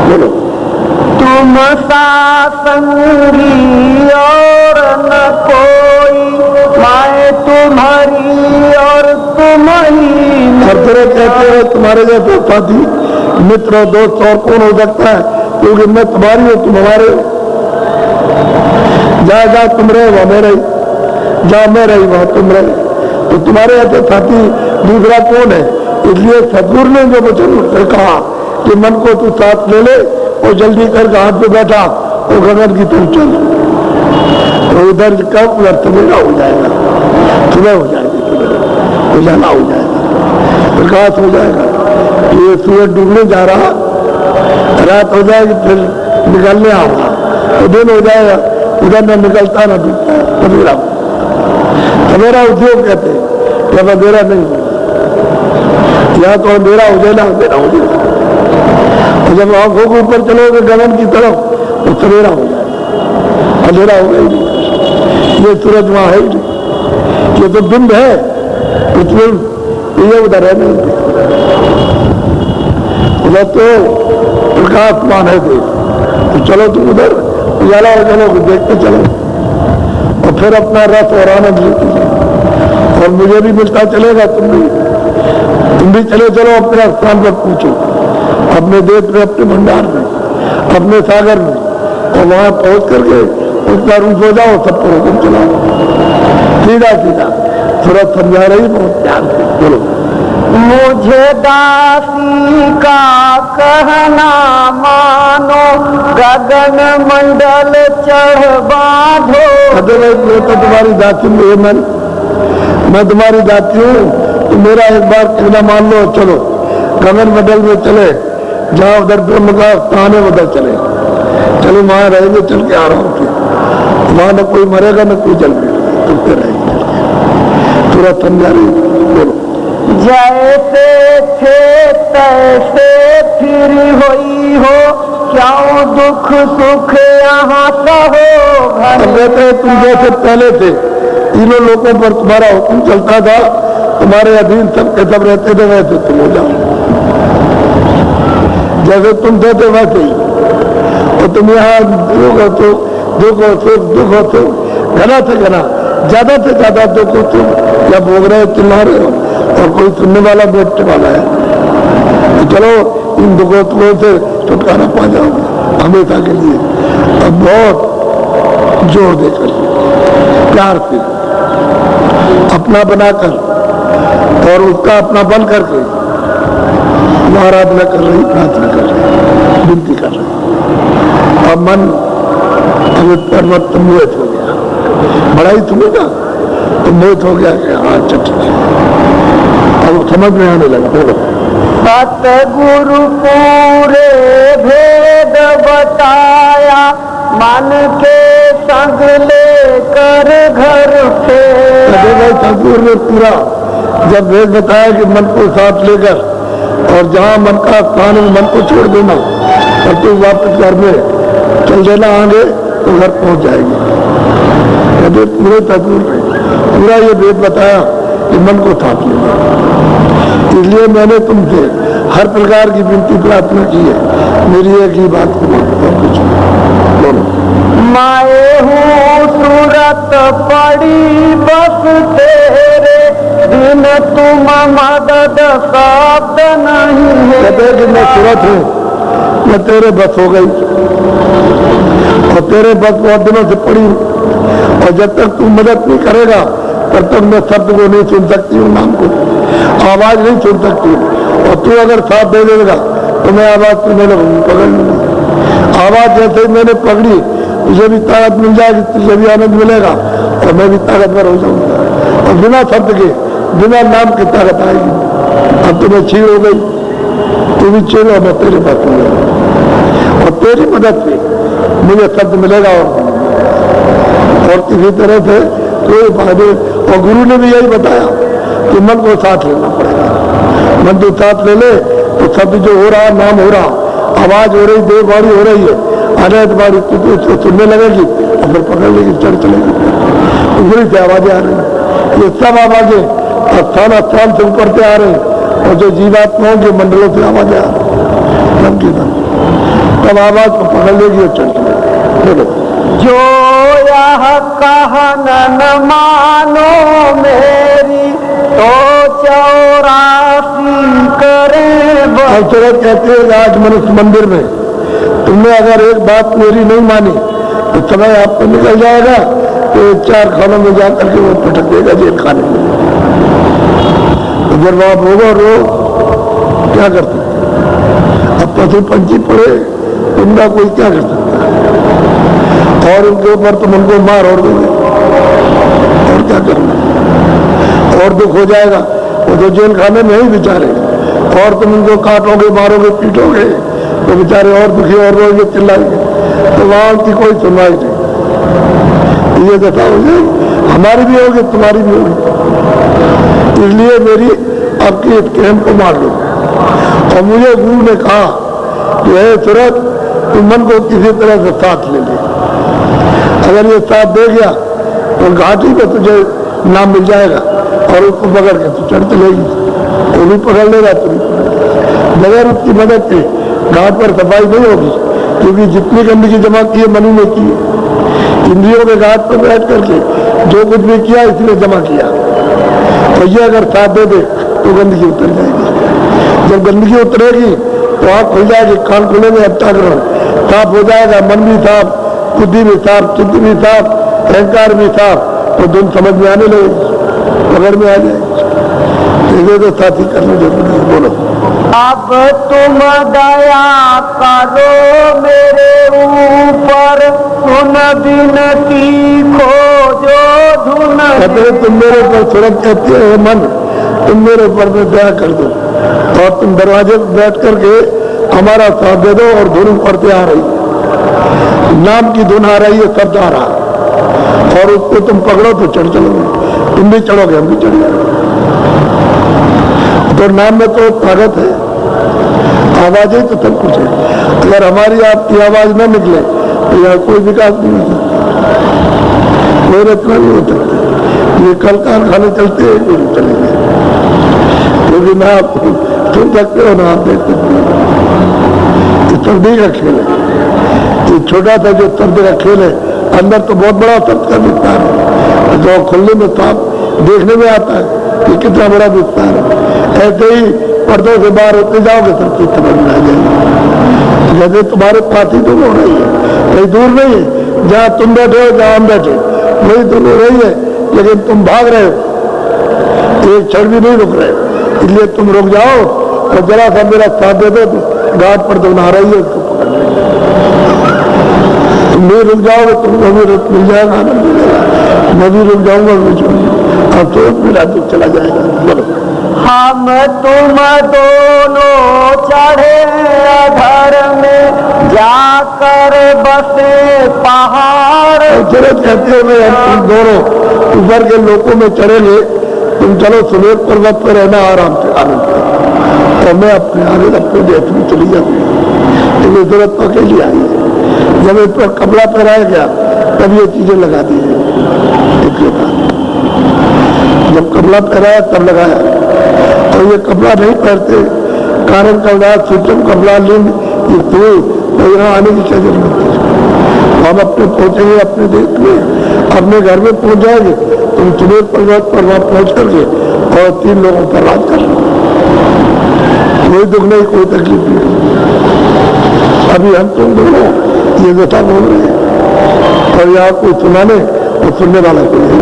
बोलो तुम सा संगी और न कोई, मैं तुम्हारी और तुम ही। हर तरह कहते हैं तुम्हारे जैसे साथी मित्र और दोस्त और कौन हो सकता है, क्योंकि मैं तुम्हारी हूँ, तुम हमारे हो। जहाँ जहाँ तुम रहे वहां मैं रही, जहाँ मैं रही वहां तुम रहे, तो तुम्हारे ऐसे साथी दूसरा कौन है। इसलिए सदगुरु ने जो वचन कहा कि मन को तू साथ ले ले और जल्दी कर घाट पे बैठा और गगन की तरफ चल, तो उधर कब उधर सवेरा हो जाएगा, सुबह हो जाएगी, सुबह उजाला हो जाएगा, प्रकाश हो जाएगा। ये सूरज डूबने जा रहा, रात हो जाएगी, फिर निकलने आऊंगा तो दिन हो जाएगा, उधर न निकलता न डूबता, सवेरा। सवेरा उद्योग कहते हैं, जब अंधेरा नहीं हो, यहाँ तो अंधेरा हो जाए ना, अंधेरा हो जाए। और जब आंखों के ऊपर चलोगे गगन की तरफ तो सवेरा हो जाए, अंधेरा हो गई। ये सूरज वहां है ही नहीं, ये तो बिंब है, इसमें ये उधर है नहीं, उधर तो प्रकाशमान है देश। तो चलो तुम उधर उजाला हो चलो, देखते चलो और फिर अपना रस और आनंद लेते चलो। और मुझे भी मिलता चलेगा, तुम भी चले चलो अपने स्थान पर पूछो, अपने देश में, अपने भंडार में, अपने सागर में, और वहां पहुंच करके उसका रूप हो जाओ, सब पर हुक्म चलाओ, सीधा सीधा। सूरज समझा रही बहुत प्यार से। बोलो मुझे दासी का कहना मानो, गगन मंडल चढ़ बांधो। मैं तो तुम्हारी दासी हूँ, मैं तुम्हारी दासी हूँ, तो मेरा एक बार कहना मान लो, चलो गगन मंडल में चले, जहाँ उधर ब्रह्म का स्थान है उधर चले, चलो वहां रहेंगे, चल के आ रहा हूँ। वहां न कोई मरेगा न कोई जल मिलेगा, चलते रहेंगे। तुरंत समझा रही। बोलो जैसे थे तैसे फिर हुई हो, क्यों दुख सुख यहाँ सहो घर। कहते हैं तुम जैसे पहले थे, तीनों लोगों पर तुम्हारा हुक्म चलता था, तुम्हारे अधीन सब के सब रहते थे, वैसे तुम हो जाओ, जैसे तुम थे वैसे ही। और तुम यहाँ दुख हो तो दुख हो सुख, दुख हो सुख, घना से घना, ज्यादा से ज्यादा दुख हो तुम या भोग रहे हो, चिल्ला रहे हो, और कोई सुनने वाला बैठने वाला है। तो चलो इन दुखों से छुटकारा पा जाओ हमेशा के लिए। अब बहुत जोर देकर, प्यार से, अपना बनाकर और उसका अपना बन करके आराधना कर रही, प्रार्थना कर रही, विनती कर रही। अब मन पर्वत मोहित हो गया, बड़ा ही सुनेगा तो मोहित हो गया कि हाँ अच्छा ठीक है, अब समझ में आने लगा। बोलो सतगुरु पूरे भेद बताया, मन के संग लेकर घर पे। ठाकुर ने पूरा जब वेद बताया कि मन को साथ लेकर और जहाँ मन का स्थान है मन को छोड़ देना और तू वापस घर में चल देना आगे तो घर पहुंच जाएगी। पूरे ठाकुर ने पूरा ये वेद बताया कि मन को साथ लेना। इसलिए मैंने तुमसे हर प्रकार की विनती प्रार्थना की है, मेरी एक ही बात को कुछ बोलो। माए हूँ सूरत पड़ी बस तेरे बिन तुम मदद शब्द नहीं है। कहते कि मैं सूरत हूँ, मैं तेरे बस हो गई और तेरे बस बहुत दिनों से पड़ी हूँ और जब तक तू मदद नहीं करेगा तब तक मैं शब्द को नहीं सुन सकती हूँ, नाम को आवाज नहीं सुन सकती हूँ। और तू अगर साथ दे देगा तो मैं आवाज सुनने लगूंगी, पकड़ लूंगी। आवाज जैसे ही मैंने पकड़ी तुझे भी ताकत मिल जाएगी, तुझे भी आनंद मिलेगा और मैं भी ताकतवर हो जाऊंगा। और बिना शब्द के बिना नाम की ताकत आएगी। अब तुम्हें छीन हो गई, तू भी छीन और मैं तेरे पास हो गया और तेरी मदद से मुझे शब्द मिलेगा और किसी तरह से कोई फायदे। और गुरु ने भी यही बताया कि मन को साथ लेना पड़ेगा। मन तो साथ ले ले तो शब्द जो हो रहा, नाम हो रहा, आवाज हो रही, देव बाड़ी हो रही है, अनैत बाड़ी उसको सुनने लगेगी और फिर पकड़ लेगी, चढ़ चलेगी, उगरी से आवाजें आ रही। ये सब आवाजें स्थान से ऊपर से आ रही और जो जीवात्माओं के मंडलों से आवाजें आ रही तब आवाज को पकड़ लेगी और चढ़ चलेगी। जो यह कहन मानो मेरी तो 84 करे। अवसरत कहते हैं आज मनुष्य मंदिर में तुमने अगर एक बात मेरी नहीं मानी तो समय आपको निकल जाएगा तो 4 खानों में जाकर के वो पटक देगा जेल खाने में। तो जब आप होगा रो क्या कर सकते? अब पशु पंछी पड़े उनका कोई क्या कर सकता और उनके ऊपर तुम उनको मार और दोगे और क्या करना और दुख हो जाएगा। वो तो जेल खाने में ही बेचारे और तुम उनको काटोगे, मारोगे, पीटोगे तो बेचारे और दुखी और रोएंगे, चिल्लाएंगे तो वहां की कोई सुनवाई नहीं। ये दशा हो जाएगी, हमारी भी होगी, तुम्हारी भी होगी। इसलिए मेरी आपकी इस कैम को मार लो। और मुझे गुरु ने कहा कि है सूरत तुम मन को किसी तरह से साथ ले ले। अगर ये साथ दे गया तो घाटी में तुझे नाम मिल जाएगा और उसको पकड़ के तू चढ़ चलेगी, वो भी पकड़ लेगा, तू भी बगैर उसकी मदद के घाट पर सफाई नहीं होगी क्योंकि जितनी गंदगी जमा की है मनु ने की है। इंद्रियों के घाट पर बैठ करके जो कुछ भी किया इसलिए जमा किया और ये अगर साथ दे दे तो गंदगी उतर जाएगी। जब गंदगी उतरेगी तो आँख खुल जाएगी, कान खुलेंगे, अंतःकरण साफ हो जाएगा, मन भी साफ, बुद्धि भी साफ, चित्त भी साफ, अहंकार भी साफ, तो तुम समझ में आने लगेगी, पकड़ में आ जाएगी। तो साथी करना जरूरी है। बोलो अब तुम दया करो मेरे ऊपर, सुन बिनती खोजो धुन। कहते तुम मेरे ऊपर सूरत कहते हो मन, तुम मेरे ऊपर में दया कर दो और तुम दरवाजे पर बैठ करके हमारा साथ दे दो और धुन पड़ते आ रही है, नाम की धुन आ रही है, शब्द आ रहा और उसको तुम पकड़ो तो चढ़ चलोगे, तुम भी चढ़ोगे हम भी चढ़ जाएंगे। तो नाम में तो ताकत है, आवाजें तो सब कुछ है। अगर हमारी आपकी आवाज न निकले तो यहाँ कोई विकास नहीं हो सकता, कोई रचना नहीं हो सकती। ये कल कारखाने चलते हैं कोई चलेंगे क्योंकि ना आप सुन सकते हो ना आप देख सकते हो। इस शब्द का खेल है, ये छोटा सा जो शब्द का खेल है अंदर तो बहुत बड़ा शब्द का विस्तार है जो खुलने में साफ देखने में आता है कि कितना बड़ा विस्तार है। ऐसे ही पर्दों से बाहर होते जाओगे सब चीज समझ में आ जाएगी। जैसे तुम्हारे पास ही तुम हो रही है, कहीं दूर नहीं है, जहाँ तुम बैठे हो जहाँ हम बैठे वही तुम हो रही है, लेकिन तुम भाग रहे हो, एक क्षण भी नहीं रुक रहे, इसलिए तुम रुक जाओ और जरा सा मेरा साथ दे दो तो घाट पर तो नहा रही है उसको पकड़ लेंगे। तुम भी रुक जाओगे तुमको भी रुक मिल जाएगा, आनंद मिलेगा, मैं भी रुक जाऊंगा, अब तो मेरा दुख चला जाएगा। बोलो हम तुम दोनों चढ़े अधर में जाकर बसे पहाड़। जरूरत कहते हैं मैं तुम दोनों ऊपर के लोगों में चढ़ेंगे, तुम चलो सुमेर पर्वत पर रहना आराम से आनंद से, और मैं अपने आगे अपने देश में चली जाऊंगी। लेकिन जरूरत तो अकेली आई है। जब इस पर कपड़ा पहनाया गया तब ये चीजें लगा दी है। जब कपड़ा पहनाया तब लगाया, और ये कपड़ा नहीं पहनते कारण कपड़ा सूचम कपड़ा लिंग ये तो यहाँ आने की क्या जरूरत है। हम अपने पहुंचेंगे अपने देश में, अपने घर में पहुंच जाएंगे, तुम सुमेर पर्वत पर वहां पहुंच करके और 3 लोगों पर राज कर लो, कोई दुख नहीं, कोई तकलीफ नहीं। अभी हम तुम दोनों ये व्यथा बोल रहे हैं और यहाँ कोई सुनाने और सुनने वाला कोई नहीं।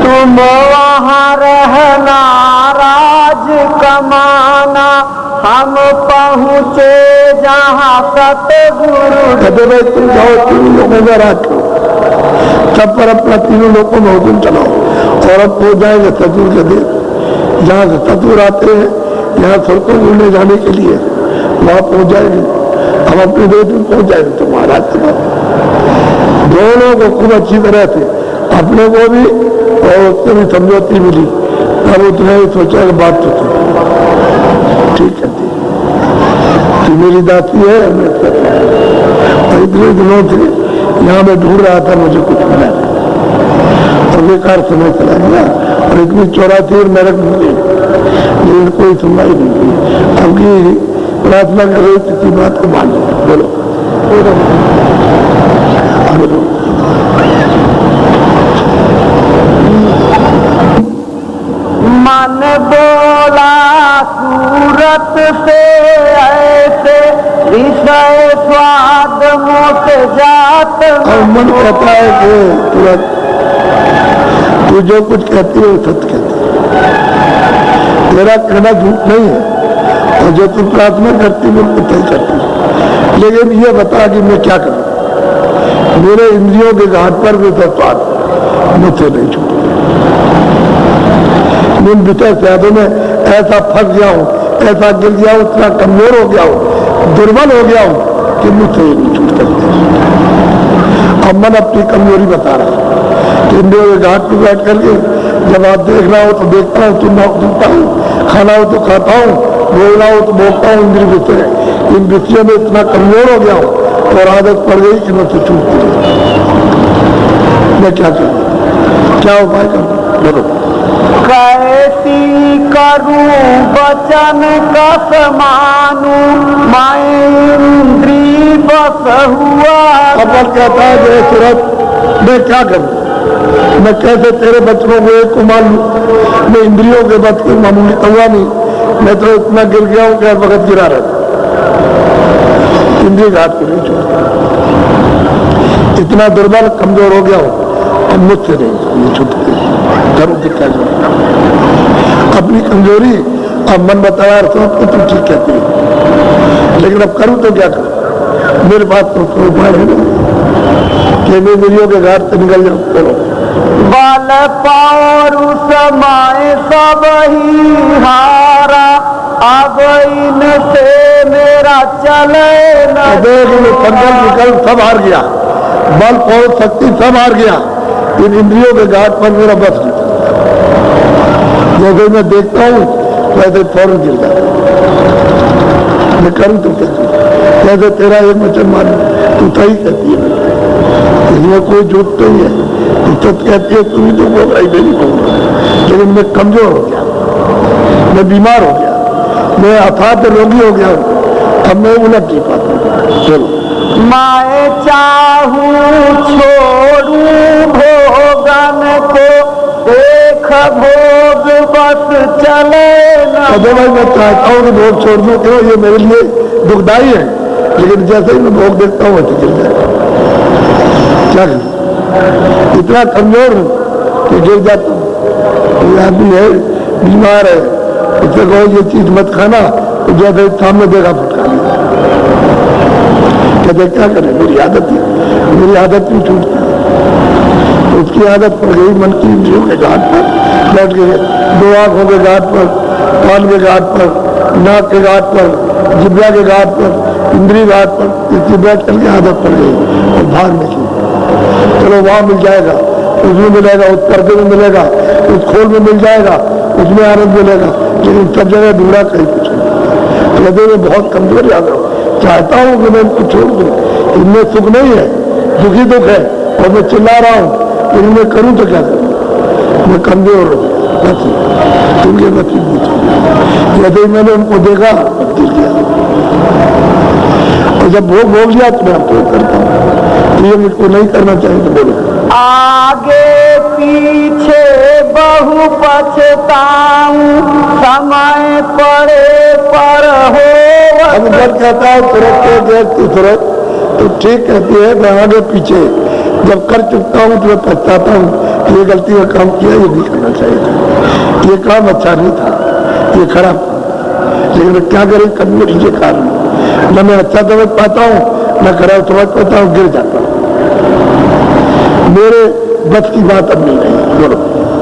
तुम वहाँ रहना राज कमाना, हम पहुँचे जहाँ सतगुरु। कहते भाई तुम जाओ 3 लोगों में राज करो, सब पर अपना 3 लोगों में हुक्म चलाओ, और अब पहुंच जाएंगे सतगुरु के देश। जहाँ से सतगुरु आते हैं यहाँ स्वर्ग घूमने जाने के लिए, वहाँ पहुंच जाएंगे, हम अपने देश में पहुंच जाएंगे। तो महाराज दोनों को खूब अच्छी तरह से, अपने को भी और उससे भी समझौती मिली। अब उसने सोचा कि बात तो ठीक है, कि मेरी दासी है, मैं और इतने दिनों से यहाँ मैं ढूंढ रहा था, मुझे कुछ मिला और बेकार समय चला गया, और इतनी 84 मेहनत मिली लेकिन कोई सुनवाई नहीं हुई। अब की प्रार्थना कर रही किसी बात को मान लो। बोलो मन बोला सूरत से ऐसे विषय स्वाद मुझ जात। और मन कहता है कि तुरंत तू जो कुछ कहती है वो सत्य कहती है, तेरा कहना झूठ नहीं है, और जो तू प्रार्थना करती है वो तय करती है। लेकिन ये बता कि मैं क्या करूं, मेरे इंद्रियों के घाट पर भी तो स्वाद मुझसे नहीं छूटे। इन विषय स्वादों में ऐसा फंस गया हूं, ऐसा गिर गया हूं, इतना कमजोर हो गया हूं, दुर्बल हो गया हूं कि मुझसे ही नहीं छूट सकते। अब मन अपनी कमजोरी बता रहा है कि इंद्रियों के घाट पर बैठ करके जब आप देखना हो तो देखता हूँ, सुनना हो सुनता हूँ, खाना हो तो खाता हूँ, बोलना हो तो बोलता हूँ। इंद्रिय विषय इन विषयों में इतना कमजोर हो गया हूँ और आदत पड़ गई कि मुझसे छूटती नहीं। मैं क्या करूँ, क्या उपाय करूँ, बोलो। कैसी करूं वचन कस मानू, मैं इंद्री बस हुआ। अपन कहता है जय सूरत, मैं क्या करूं, मैं कैसे तेरे बचनों को एक को मान लूं, मैं इंद्रियों के बच को मामूली कौआ नहीं, मैं तो इतना गिर गया हूं कि वक्त गिरा रहता, इंद्रिय घाट को नहीं छोड़ता, इतना दुर्बल कमजोर हो गया हूं, अब मुझसे नहीं छूटती। करूं क्या करूं, अपनी कमजोरी अब मन बताया तो तू ठीक कहती है, लेकिन अब करूं तो क्या करूं, मेरे पास तो कोई उपाय है नहीं कि मैं इंद्रियों के घाट से निकल जाऊं। बोलो। बल पार समय सब ही हारा, अब इनसे मेरा चले न। संकल्प विकल्प सब हार गया, बल और शक्ति सब हार गया, इन इंद्रियों के घाट पर मेरा बस नहीं। जैसे मैं देखता हूँ वैसे फौरन गिर जाता, मैं करूँ तो क्या करूँ, जैसे तेरा एक वचन मानू, तू सही कहती है, इसमें कोई झूठ नहीं है, तू सच कहती है, तू ही तो बोल रही, मैं नहीं बोल रहा, लेकिन मैं कमजोर हो गया, मैं बीमार हो गया, मैं अथात रोगी हो गया हूँ, अब मैं उलट नहीं पाता। चलो मैं चाहूं छोड़ूं भोगन को, देख भोग बस चले न। भाई मैं चाहता हूँ कि भोग छोड़ दूं, क्यों ये मेरे लिए दुखदाई है, लेकिन जैसे ही मैं भोग देखता हूँ वैसे गिर जाए, क्या करूं, इतना कमजोर हूँ कि गिर जाता हूँ। ये आदमी है बीमार है, उससे कहो ये चीज मत खाना, तो जैसे सामने देखा फटका लिया, कहते क्या करें, मेरी आदत नहीं छूटती। तो उसकी आदत पड़ गई मन की इंद्रियों के घाट पर बैठ गए, दो आंखों के घाट पर, कान के घाट पर, नाक के घाट पर, जिब्रा के घाट पर, इंद्री घाट पर, इसकी बैठ करके आदत पड़ गई और भाग निकली। चलो वहां मिल जाएगा, उसमें मिलेगा, उस पर्दे में मिलेगा, उस खोल में मिल जाएगा, उसमें आनंद मिलेगा, लेकिन सब जगह ढूंढा कहीं कुछ नहीं। हृदय में बहुत कमजोर आ गया, चाहता हूं कि मैं इनको छोड़ दूं, इनमें सुख नहीं है, दुखी दुख है और मैं चिल्ला रहा हूं, लेकिन मैं करूं तो क्या करूं, मैं कमजोर हूं, उनके नसीब नहीं। यदि मैंने उनको देखा दिल किया, और जब भोग लिया तो मैं आपको करता हूं, ये मुझको नहीं करना चाहिए तो बोलो। आगे पीछे बहु पछताऊं, समय पड़े पर हो। अब जब कहता है तुरंत तुरंत तो ठीक कहती है, मैं आगे पीछे जब कर चुका हूं तो मैं पछताता हूं, ये गलती का काम किया, ये नहीं करना चाहिए था, ये काम अच्छा नहीं था, ये खराब था, लेकिन मैं क्या करें, कमजोरी के कारण न मैं अच्छा समझ पाता हूं, न खराब समझ पाता हूं, गिर जाता हूं। मेरे बस की बात अब नहीं रही। बोलो।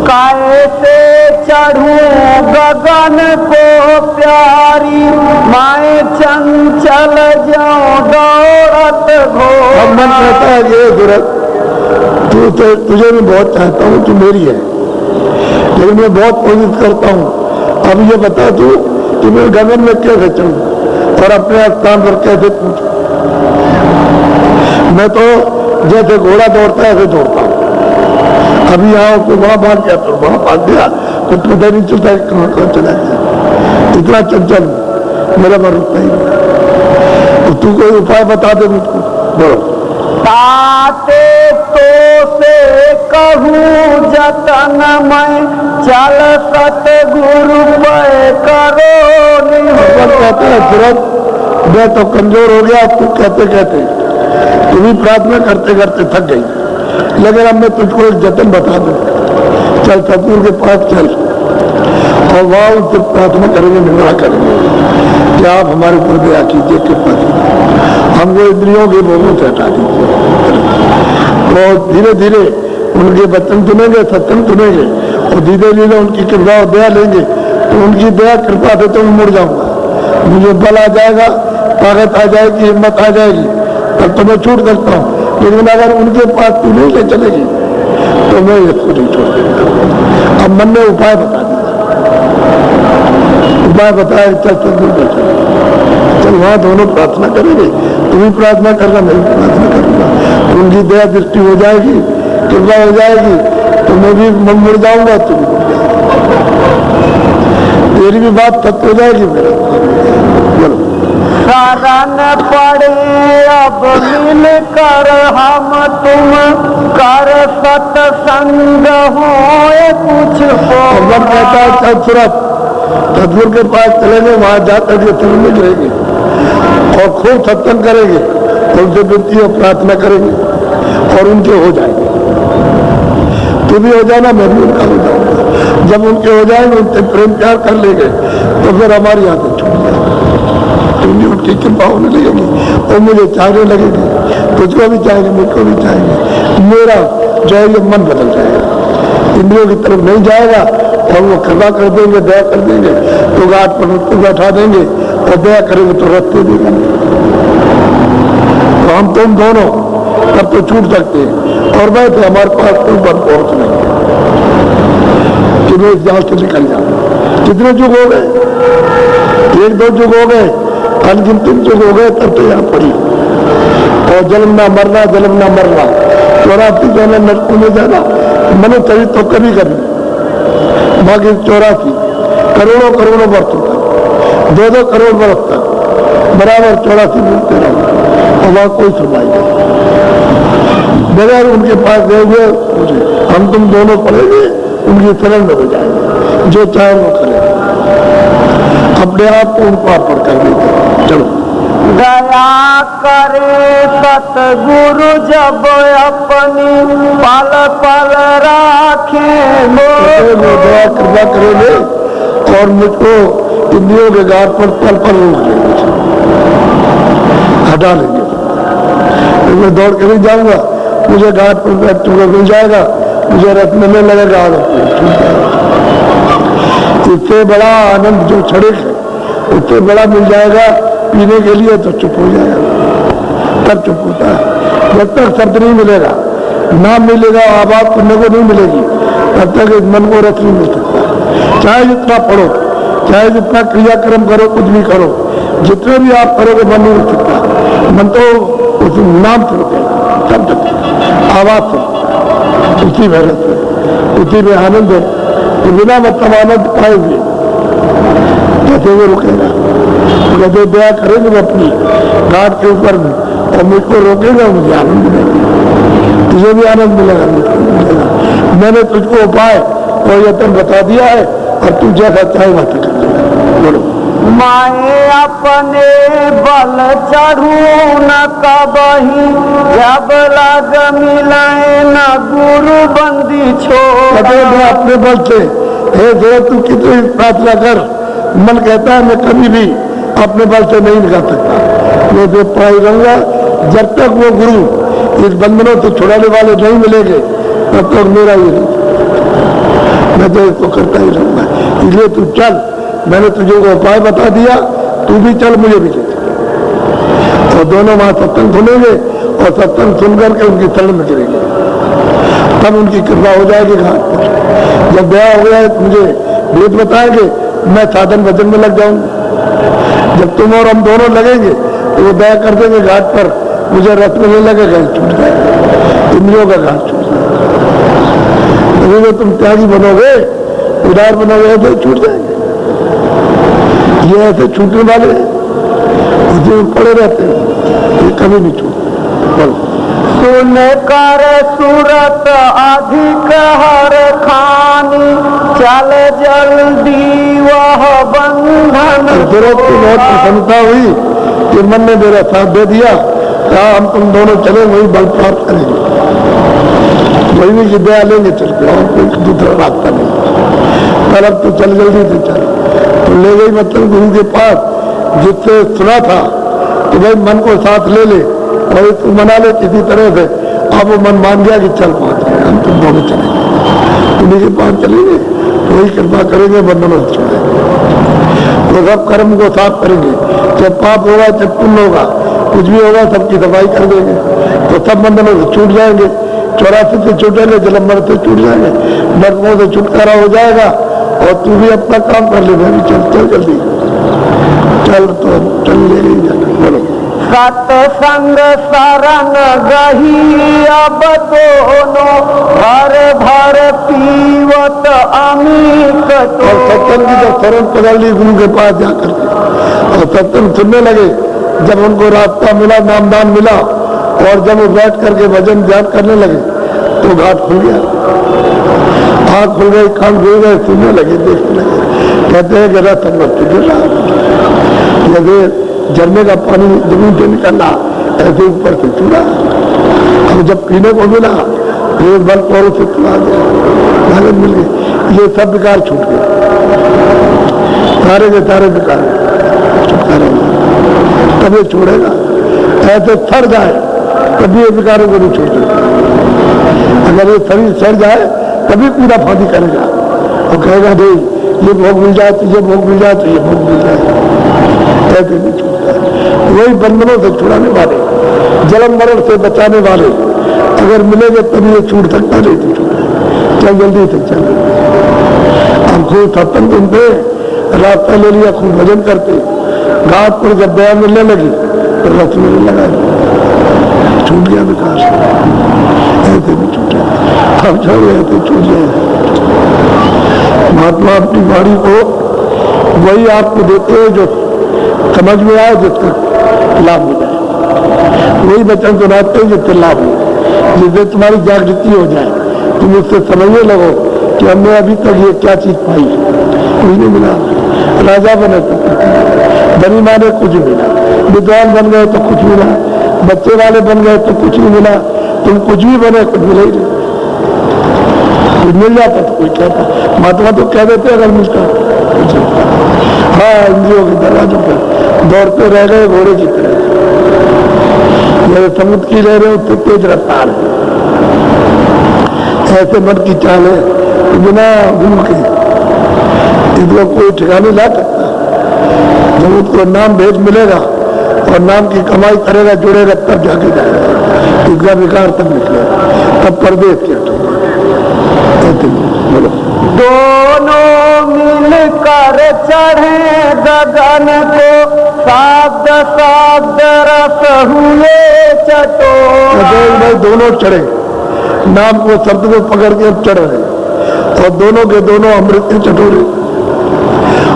कैसे चढ़ूं गगन को प्यारी, मैं चंचल जाऊं दौड़त घोड़ा। अब मन कहता है ये सूरत तुझे मैं बहुत चाहता हूँ, तू मेरी है, लेकिन मैं बहुत कोशिश करता हूँ। अब ये बता तू कि मैं गगन में कैसे चढ़ूं और अपने स्थान पर कैसे पहुंचूं। मैं तो जैसे घोड़ा दौड़ता है ऐसे दौड़ता हूँ। अभी यहाँ तो वहां भाग गया, तो वहां भाग गया, तो पता नहीं चलता कहाँ कहाँ चला गया, इतना चंचल मेरा मन रुकता ही। तो तू कोई उपाय बता दे मुझको, बोलो। ताते तो से कहूँ जतन मैं, चल सतगुरु पे करो निहोरा। कहते हैं तुरंत मैं तो कमजोर हो गया, तू कहते कहते तू भी प्रार्थना करते करते थक गई, लेकिन अब मैं तुझको एक जतन बता दूं, चल सतगुरु के पास चल और वहां उनसे प्रार्थना करेंगे, निवाह करेंगे कि आप हमारे ऊपर दया कीजिए, कृपा कीजिए, हमको इंद्रियों के भोगों से हटा दीजिए। और धीरे धीरे उनके वचन सुनेंगे, सत्संग सुनेंगे और धीरे धीरे उनकी कृपा और दया लेंगे, तो उनकी दया कृपा से तो मैं मुड़ जाऊंगा, मुझे बल आ जाएगा, ताकत आ जाएगी, हिम्मत आ जाएगी, तब तो मैं छूट सकता हूँ। लेकिन अगर उनके पास तू नहीं ले चलेगी तो मैं इसको नहीं छोड़। अब मन ने उपाय बता दिया, उपाय बताया, चल सतगुरु चल वहां दोनों प्रार्थना करेंगे, तू भी प्रार्थना करना, मैं भी प्रार्थना करूंगा, उनकी दया दृष्टि हो जाएगी, कृपा हो जाएगी, तो मैं भी मन मुड़ जाऊंगा, तू भी मुड़ जाएगा, तेरी भी बात सत्य हो जाएगी मेरा। बोलो। शरण पड़े अब मिल कर हम तुम, कर सत्संग हो कुछ हो। भगवान कहता है चल तुरंत सतगुरु के पास चलेंगे, वहां जाकर के समझ रहेंगे और खूब सत्संग करेंगे, उनसे विनती और प्रार्थना करेंगे और उनके हो जाएंगे। तू भी हो जाना, मैं भी उनका हो जाऊंगा। जब उनके हो जाएंगे, उनसे प्रेम प्यार कर लेंगे, तो फिर हमारी आदत छूट जाएगी, उनकी कृपा होने लगेगी और मुझे चाहने लगेगी, तुझको भी चाहेंगे, मुझको भी चाहेंगे। मेरा जो है ये मन बदल जाएगा, इंद्रियों की तरफ नहीं जाएगा और वो कृपा कर देंगे, दया कर देंगे, तो घाट पर उसको बैठा देंगे और दया करेंगे तो रास्ते देंगे। तो हम तुम दोनों तब तो छूट सकते हैं और वैसे हमारे पास कोई बल पहुंच नहीं है कि मैं इस जाल से निकल जाऊं। कितने युग हो गए, एक दो युग हो गए, अनगिनत युग हो गए, तब तो यहाँ पड़ी और जन्म ना मरना, जन्म ना मरना, 84 जाना, नरकों में जाना, मनो चरित तो कभी कभी, बाकी 84 करोड़ों करोड़ों वर्षों तक, 2-2 करोड़ वर्ष तक बराबर 84 मिलते रहो और वहां कोई सुनवाई नहीं, बगैर उनके पास गए हुए हम तुम दोनों पड़ेंगे, उनकी शरण में हो जाएंगे, जो चाहे वो करेंगे, अपने आप को उनको अर्पण कर देते। चलो। दया करे सतगुरु जब अपनी पल पल राखे, दया कृपा करेंगे और मुझको इंद्रियों के घाट पर पल पल रोक लेंगे, हटा लेंगे। मैं दौड़ के नहीं जाऊंगा, मुझे घाट पर बैठूंगा, मिल जाएगा मुझे रस मिलने लगेगा और छूट जाएगा। इससे बड़ा आनंद जो क्षणिक है उससे बड़ा मिल जाएगा पीने के लिए तो चुप हो जाएगा, तब चुप होता है। जब तक शब्द नहीं मिलेगा, नाम मिलेगा, आवाज सुनने को नहीं मिलेगी, तब तक इस मन को रस नहीं मिल सकता। चाहे जितना पढ़ो, चाहे जितना क्रियाक्रम करो, कुछ भी करो, जितने भी आप करोगे मन नहीं मिल सकता। मन तो उस नाम सुनते, शब्द आवाज से, उसी में रस है, उसी में आनंद है। तो बिना मतलब आनंद पाए हुए कैसे वो रुकेगा? कहते दया करेंगे वो अपनी घाट के ऊपर में और मुझको रोकेगा, मुझे आनंद मिलेगा, तुझे भी आनंद मिलेगा, मुझको मिलेगा। मैंने तुझको उपाय और यत्न बता दिया है और तू जैसा चाहे वैसा कर देगा। बोलो। माए अपने बल चढ़ू न कबही, जब लग मिलाए न गुरु बंदी छोड़। मैं अपने बल से, हे देव तू कितनी प्रार्थना कर, मन कहता है मैं कभी भी अपने बल से नहीं निकाल सकता, मैं जो पाई रहूंगा। जब तक वो गुरु इस बंधनों से छुड़ाने वाले नहीं मिलेंगे तब तक मेरा ये नहीं, मैं तो इसको करता ही रहूंगा। इसलिए तू चल, मैंने तुझे वो उपाय बता दिया, तू भी चल, मुझे भी ले। और दोनों वहां सत्संग सुनेंगे और सत्संग सुनकर के उनकी शरण में गिरेंगे, तब उनकी कृपा हो जाएगी घाट पर। जब दया हो गया मुझे भेद बताएंगे, मैं साधन भजन में लग जाऊंगा। जब तुम और हम दोनों लगेंगे तो वो दया कर देंगे घाट पर, मुझे रस मिलने लगेगा, छूट जाएगा, इंद्रियों का घाट छूट जाएगा। तभी तो तुम त्यागी बनोगे, उदार बनोगे तो छूट जाएंगे। ये ऐसे छूटने वाले जो पड़े रहते हैं, ये कभी नहीं छूटते। बोलो। सुन कर सूरत अधिक हर खानी, चल जल्दी वह बंधन। सूरत की बहुत प्रसन्नता हुई कि मन ने मेरा साथ दे दिया, कहा हम तुम दोनों चले, वही बल प्राप्त करेंगे, वही भी विद्या लेंगे चल के, और कोई दूसरा रास्ता नहीं। पर अब तो चल जल्दी से चल। तो ले गई मतलब गुरु के पास, जिससे सुना था कि भाई मन को साथ ले ले और इसको मना ले किसी तरह से। अब वो मन मान गया कि चल पहुंच गए, हम तुम दोनों चलेंगे, उन्हीं के पास चलेंगे, तो वही कृपा करेंगे, बंधनों से छोड़ेंगे। तो सब कर्म को साफ करेंगे, चाहे पाप होगा चाहे पुण्य होगा, कुछ भी होगा सबकी सफाई कर देंगे, तो सब बंधनों से छूट जाएंगे। 84 से छूटेंगे, जलंधर से छूट जाएंगे, नरकों से छुटकारा हो जाएगा। और तू भी अपना काम कर ले, मैं भी चल जल्दी चल, तो चल ले जाना। बोलो। सत्संग शरण गही अब दोनों, भर भर पीवत अमित। और सत्संग की जब शरण पकड़ ली गुरु के पास जाकर के और सत्संग सुनने लगे, जब उनको रास्ता मिला, नामदान मिला, और जब वो बैठ करके भजन ध्यान करने लगे तो घाट खुल गया, आँख खुल गई, कान खुल गए, सुनने लगे, देखने लगे। कहते हैं कि रस अमृत गिर रहा, जैसे झरने का पानी जमीन से निकलना, ऐसे ऊपर से चूड़ा। अब जब पीने को मिला फिर बल पौरों से चुरा गया, लागत मिल गई, ये सब विकार छूट गए, सारे के सारे विकार छुटकारा हुआ। तब ये छोड़ेगा, ऐसे सड़ जाए तभी ये विकारों को नहीं छोड़ेगा। अगर ये शरीर सड़ जाए तभी पूरा फांदी करेगा और कहेगा नहीं ये भोग मिल जाए तो ये भोग मिल जाए तो ये भोग मिल जाए, ऐसे नहीं छूटता। वही बंधनों से छुड़ाने वाले, जन्म मरण से बचाने वाले अगर मिलेंगे तभी ये छूट सकता, नहीं तो छूटे। चल जल्दी से चल, हम खूब सत्संग सुनते, रास्ता ले लिया, खूब भजन करते, घाट पर जब दया मिलने लगी तो रस मिलने लगा, छूट गया विकास, ऐसे भी छूटे। हम छोड़ गए तो छूट गए। महात्मा अपनी वाणी को वही आपको देते हैं जो समझ में आए, जिसका लाभ मिले, वही वचन सुनाते हैं जिससे लाभ हो, जिससे तुम्हारी जागृति हो जाए, तुम उससे समझने लगो कि हमने अभी तक ये क्या चीज पाई, कुछ नहीं मिला। राजा बने तो बनी माने कुछ मिला, विद्वान बन गए तो कुछ मिला, बच्चे वाले बन गए तो कुछ नहीं मिला, तुम कुछ भी बने कुछ मिले ही नहीं। कुछ मिल जाता तो कोई कहता, महात्मा तो कह देते अगर मिलता। हाँ, इंद्रियों के दरवाजों पर दौड़ते रह गए घोड़े की तरह, जैसे समुद्र की लहरें उससे तेज रफ्तार है, ऐसे मन की चाल है बिना गुरु के इसको कोई ठिकाने ला सकता। जब उसको नाम भेद मिलेगा और नाम की कमाई करेगा जुड़ेगा तब जाके जाएगा। इसका विकार तब निकलेगा, तब परदेश क्या बोलो। दोनों मिलकर चढ़े गगन को, शब्द शब्द रस हुए चटोरा। भाई दोनों चढ़े, नाम को शब्द को पकड़ के चढ़ रहे और दोनों के दोनों अमृत के चटोरे।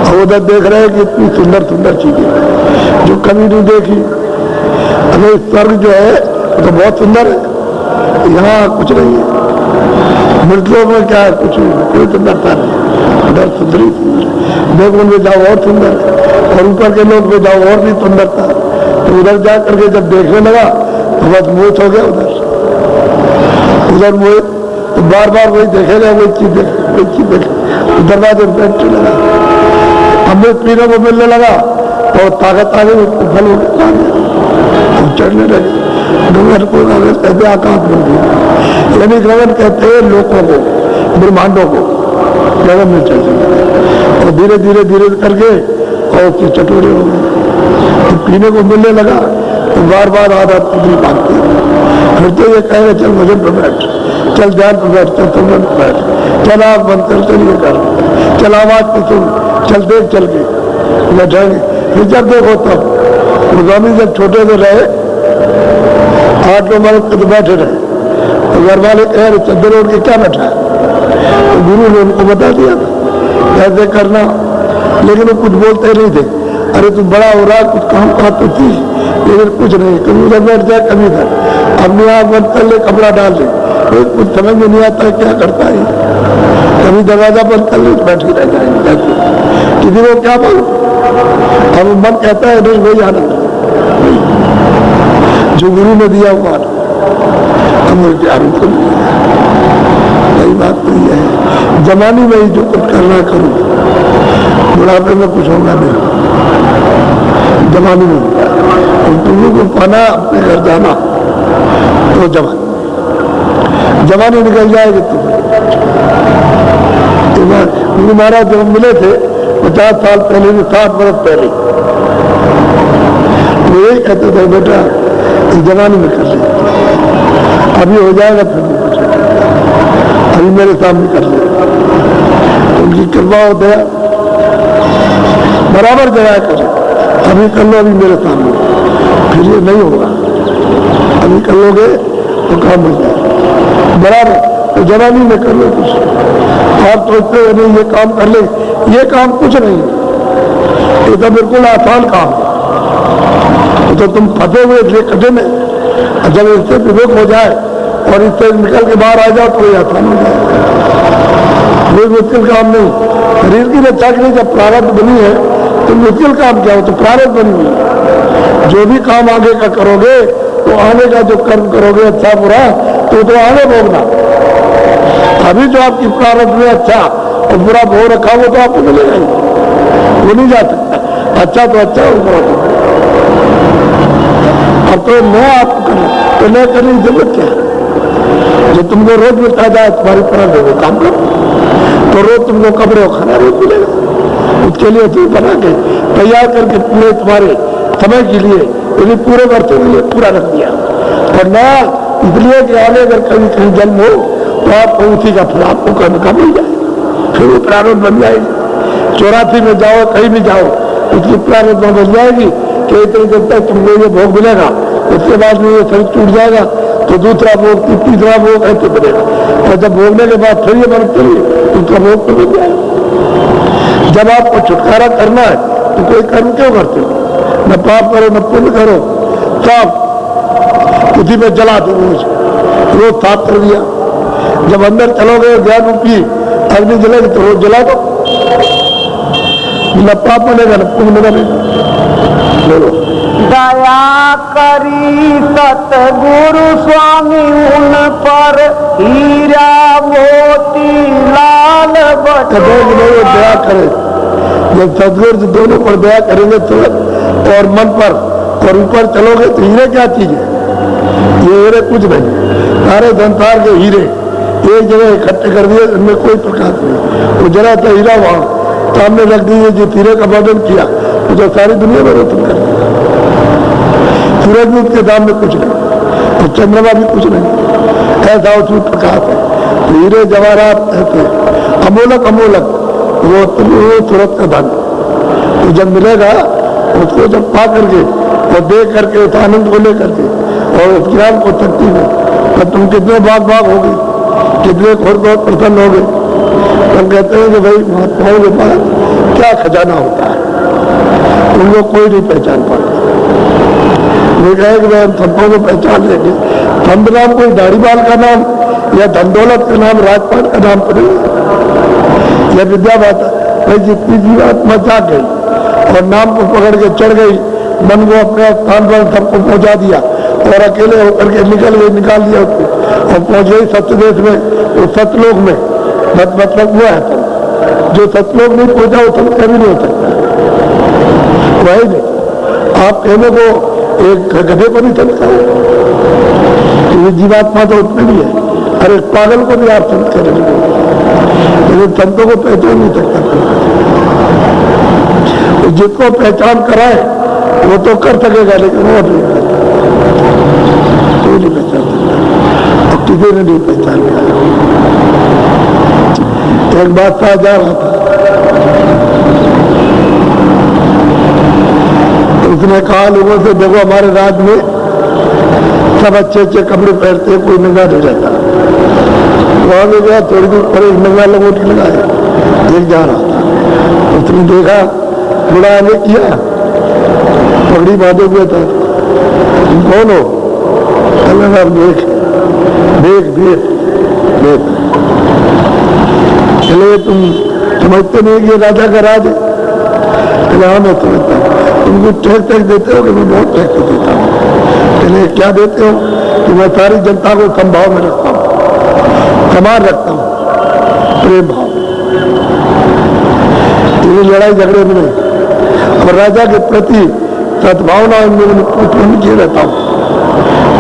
और उधर देख रहे हैं कि इतनी सुंदर सुंदर चीजें जो कभी नहीं देखी। अगर स्वर्ग जो है तो बहुत सुंदर है, यहाँ कुछ नहीं है। मृतलोक में क्या है, कुछ नहीं, कोई सुंदरता नहीं। उधर सुंदर ही सुंदर, देखो उनमें जाओ और सुंदर है, और ऊपर के लोग में जाओ और भी सुंदरता। तो उधर जा करके जब देखने लगा तो बस मोह हो गया। उधर मोह तो बार बार वही देखेगा, वही चीज देखे, वही चीज देखे। दरवाजे पर बैठने लगा, अमृत पीने को मिलने लगा तो ताकत आ गई, उसको फल चढ़ने लगे। गगन को कहते आकाश बन गई, यानी गगन कहते हैं लोगों को, ब्रह्मांडों को गगन में चढ़ गए और धीरे धीरे धीरे करके और उसके चटोरे हो गए। तो पीने को मिलने लगा तो बार बार आधा पुतली भागती। फिर तो ये कहेगा चल मुझे पर बैठ, चल ध्यान पर बैठ, चल तुम पर बैठ, चल आग बंद कर, चल ये कर, चल आवाज को सुन, चल देख चल के बैठेंगे। फिर जब देखो तब स्वामी जब छोटे से रहे 8 लोग मर्द तो बैठे रहे तो घर वाले कह रहे चद्दर ओढ़ के क्या बैठा है। तो गुरु ने उनको बता दिया था ऐसे करना, लेकिन वो कुछ बोलते नहीं थे। अरे तू बड़ा हो रहा, कुछ काम का तो थी, लेकिन कुछ नहीं, कभी उधर बैठ जाए कभी इधर, अपनी आँख बंद कर ले, कपड़ा डाल ले, तो कुछ समझ में नहीं आता क्या करता है। कभी दरवाजा बंद कर ले, बैठे रह जाएंगे किसी को क्या मालूम। अब मन कहता है नहीं वही आनंद जो गुरु ने दिया हुआ आनंद को। नई बात तो यह है, जमाने में ही जो कुछ करना करूं, बुढ़ापे में कुछ होगा नहीं। जमाने में तुम्हें को पाना, अपने घर जाना तो जवानी निकल जाएगी तुम्हें। गुरु महाराज जब मिले थे 50 साल पहले, 60 वर्ष पहले, वो यही कहते थे बेटा इस जवानी में कर ले, अभी हो जाएगा फिर भी कुछ, अभी मेरे सामने कर ले। उनकी कृपा होता है, बराबर जगह कर, अभी कर लो, अभी मेरे सामने, फिर ये नहीं होगा, अभी कर लोगे तो काम हो जाएगा बराबर। तो जवानी में कर लो कुछ, आप सोचते हो नहीं ये काम कर ले, ये काम कुछ नहीं, ये तो बिल्कुल आसान काम है। तो तुम फंसे हुए इसलिए कठिन है, जब इससे विवेक हो जाए और इससे निकल के बाहर आ जाओ तो ये आसान हो जाए, कोई मुश्किल काम नहीं। शरीर की रक्षा के लिए जब प्रारब्ध बनी है तो मुश्किल काम क्या हो, तो प्रारब्ध बनी है। जो भी काम आगे का करोगे तो आने का जो कर्म करोगे अच्छा बुरा तो आगे भोगना। अभी जो आपकी प्रारब्ध में अच्छा और बुरा भोग रखा वो तो आपको मिलेगा ही, वो नहीं जा सकता। अच्छा तो अच्छा और बुरा तो अब तो नया आपको करना, तो नया करने की जरूरत क्या है। जो तुमको रोज मिलता जाए तुम्हारी प्रारब्ध वो काम करो, तो रोज तुमको कपड़े और खाना रोज मिलेगा। उसके लिए तुम बना के तैयार करके पूरे तुम्हारे समय के लिए, यदि पूरे वर्षों के लिए पूरा रख दिया, और नया इसलिए कि आगे अगर कहीं कहीं जन्म हो तो आपको उसी का फल आपको कर्म का मिल जाए, फिर वो प्रारब्ध बन जाएगी। 84 में जाओ, कहीं भी जाओ, उसकी प्रारब्ध बन जाएगी कि इतनी देर तक तुमको ये भोग मिलेगा, उसके बाद में ये शरीर टूट जाएगा तो दूसरा भोग, तीसरा भोग ऐसे बनेगा, और जब भोगने के बाद फिर ये बन चलिए उसका भोग तो मिल जाएगा। जब आपको छुटकारा करना है तो कोई कर्म क्यों करते हो, न पाप करो न पुण्य करो, सब उसी में जला दो, रोज साफ कर दिया। जब अंदर चलोगे ज्ञान रूपी अग्नि जलेगी तो रोज जला दो, न पाप बनेगा न पुण्य बनेगा। बोलो दया करी सतगुरु स्वामी उन पर, हीरा मोती लाल दया करे। जब सदगुरु दोनों पर दया करेंगे तो और मन पर और ऊपर चलोगे तो हीरे क्या चीज है, ये हीरे कुछ नहीं, सारे संसार के हीरे एक जगह इकट्ठे कर दिए, इनमें कोई प्रकाश नहीं। वो जरा सा हीरा वहां सामने रख दिए, जो हीरे का वर्णन किया वो तो सारी दुनिया में रोशन कर दिया। सूरज भी उसके सामने कुछ नहीं और चंद्रमा भी कुछ नहीं, ऐसा उसमें प्रकाश है। तो हीरे जवाहरात ऐसे अमोलक अमोलक वो सूरत का धन, तो जब मिलेगा उसको जब पा करके और देख करके उस आनंद को लेकर के और उस ज्ञान को शक्ति में, तब तुम कितने बाग हो गए, कितने खुद बहुत प्रसन्न हो गए। हम कहते हैं कि भाई महात्माओं के पास क्या खजाना होता है, उन लोग कोई नहीं पहचान पाते। वो कहे कि भाई हम सबको को पहचान लेंगे, हम नाम कोई दाढ़ी बाल का नाम या धन दौलत का नाम, राजपाट का नाम पर नहीं, या विद्या बात भाई जितनी जीवात्मा जाग गई और नाम को पकड़ के चढ़ गई, मन को अपने स्थान पर सबको पहुंचा दिया और अकेले होकर के निकाल दिया उसको और पहुंच गई सत्य देश में, उस सतलोक में। मतलब हुआ है तो जो सतलोक नहीं पहुंचा वो सब कभी नहीं हो सकता। वही नहीं, आप कहने को एक गधे को नहीं चलता है, तो जीवात्मा तो उतने भी है। अरे पागल को भी आप संत करेंगे, लेकिन संतों को पहचान नहीं सकता। तो जिसको पहचान कराए वो तो कर सकेगा, लेकिन वो नहीं कर सकता, कोई नहीं पहचान सकता और किसी ने नहीं पहचान किया। एक बात कहा जा रहा था, तो उसने कहा लोगों से, देखो हमारे राज्य में सब अच्छे अच्छे कपड़े पहनते हैं, कोई नंगा नहीं रहता। वहां में गया, थोड़ी दूर पर एक नंगा लंगोटी लगाया, एक जा रहा था, उसने देखा बुढ़ा ने किया, पगड़ी बांधे हुए था। कौन हो? कहना देख देख देख देख, चले तुम समझते नहीं कि राजा का राज है? हाँ मैं समझता हूँ। तुमको टैक्स देते हो कि मैं बहुत टैक्स देता हूँ। चले क्या देते हो? कि मैं सारी जनता को संभाव में रखता हूँ, समान रखता हूँ, प्रेम भाव। ये लड़ाई झगड़े में नहीं, और राजा के प्रति सद्भावना उत्पन्न किए रहता हूँ,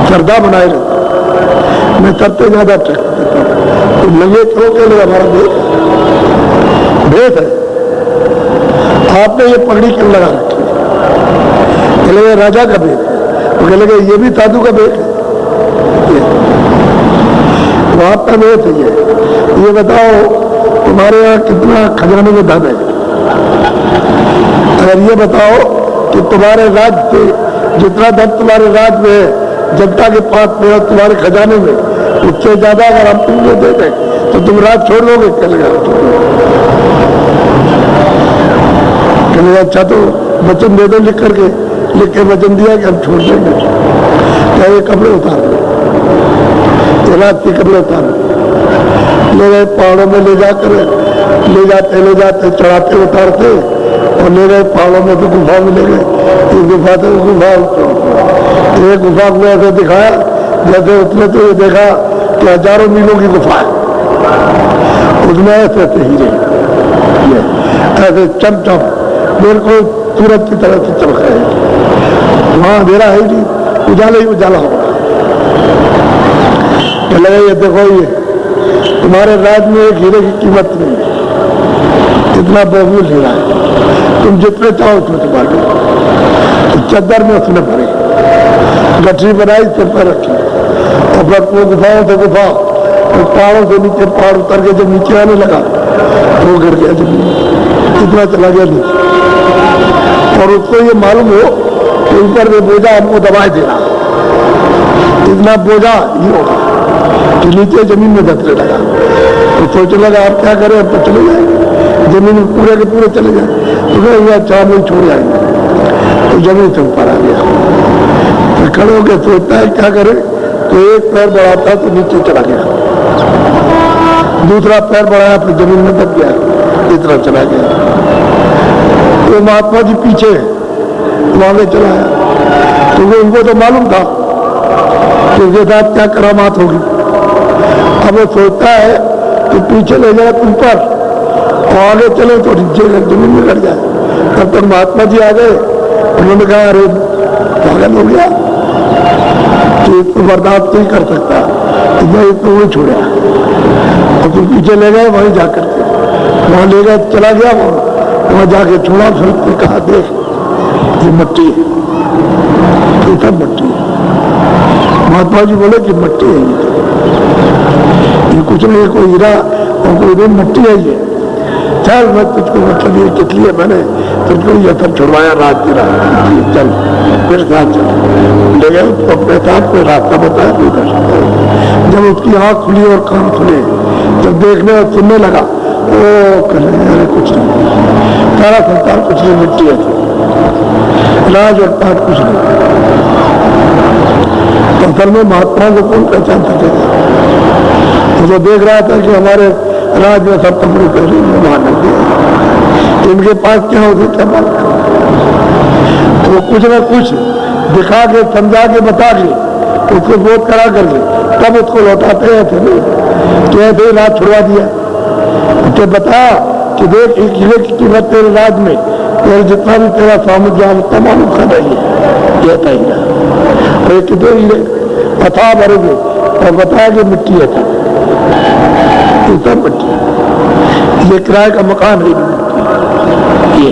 श्रद्धा बनाए रहता हूँ। मैं सबसे ज्यादा टैक्स देता हूँ। तो लगे क्यों के लिए हमारा देश भेद है। आपने ये पगड़ी क्यों लगा रखी है? कहले राजा का भेद है, तो कहले ये भी साधु का भेद है। तो आपका भेद है ये बताओ तुम्हारे यहाँ कितना खजाने में धन है? अगर ये बताओ कि तुम्हारे राज्य से जितना धन तुम्हारे राज्य में है, जनता के पास में तुम्हारे खजाने में, उससे ज्यादा अगर हम तुमको दे दें तो तुम राज छोड़ लोगे? कहने अच्छा तो वचन दे दो, लिख के वचन दिया कि हम छोड़ देंगे। क्या ये कपड़े उतार दो, ये रात के कपड़े उतार ले गए, पहाड़ों में ले जाते चढ़ाते उतारते और ले गए पहाड़ों में, तो गुफा में ले गए। इस गुफा से गुफा, एक गुफा को ऐसे दिखाया जैसे उसने तो ये देखा कि हजारों मीलों की गुफा है, उसमें ऐसे हीरे ऐसे चमचम बिल्कुल सूरज की तरह से चमक रहे हैं। वहां अंधेरा है नहीं, उजाला ही उजाला होगा। लगे ये देखो, ये तुम्हारे राज्य में एक हीरे की कीमत नहीं है, इतना बहुमूल हीरा है, तुम जितने चाहो उसमें से बांटो। तो चद्दर में उसने भरे, गठरी बनाई, सिर पर रखी, और फिर वो गुफाओं से गुफा, तो पहाड़ों से नीचे पहाड़ उतर के जब नीचे आने लगा तो वो गिर गया जमीन, इतना चला गया नीचे। और उसको ये मालूम हो कि ऊपर में बोझा हमको दबाए देना, इतना बोझा ये होगा कि नीचे जमीन में धसने लगा। तो सोचने लगा आप क्या करें, अब तो चले जाए, जमीन में पूरे के पूरे चले जाए। तो कहेंगे अच्छा नहीं छोड़ जाएंगे, तो जमीन से ऊपर आ गया। तो खड़े होकर सोचता है क्या करे, तो एक पैर बढ़ाता तो नीचे चला गया, दूसरा पैर बढ़ाया फिर जमीन में दब गया, इतना चला गया। तो महात्मा जी पीछे आगे चलाया, क्योंकि उनको तो मालूम था कि उसके साथ क्या करामात होगी। अब वो सोचता है कि पीछे ले जाए ऊपर और आगे चले तो जमीन में लड़ जाए। तब तक महात्मा जी आ गए, उन्होंने कहा अरे पागल हो गया कि तो बर्दाश्त नहीं कर सकता, इधर तो वो छोड़ा और फिर पीछे ले गए वहीं जाकर के, वहां ले गए, चला गया वहां जाके छोड़ा। फिर उसने कहा देख ये मट्टी है, ये सब मट्टी है। महात्मा जी बोले कि मट्टी है ये कुछ नहीं, कोई हीरा और कोई नहीं, मट्टी है ये। चल मैं तुझको मतलब ये कितनी है, मैंने तुझको ये सब छुड़वाया रात की रात, चल फिर साथ चल ले गए तो अपने साथ कोई रास्ता बताया कोई दर्शन। जब उसकी आँख खुली और कान खुले, जब देखने और सुनने लगा, ओ कहने अरे कुछ नहीं, सारा संसार कुछ नहीं, मिट्टी है, राज और पाठ कुछ नहीं। तो असल में महात्माओं को कौन पहचान सकेगा? तो जो देख रहा था कि हमारे राज में सब कपड़े पहले मान दिया, इनके पास क्या होती क्या बात, वो कुछ ना कुछ दिखा के समझा के बता के उसको बोध करा करके तब उसको लौटाते हैं। थे तो ऐसे राज छुड़वा दिया, तो बता कि देख एक हीरे की कीमत तेरे राज में, तेरे जितना भी तेरा सामग्री तमाम खा रही है, कहता ही ना। और एक कितने हीरे बता भरोगे और बताया कि मिट्टी है था, सब मिट्टी, ये किराए का मकान है ये,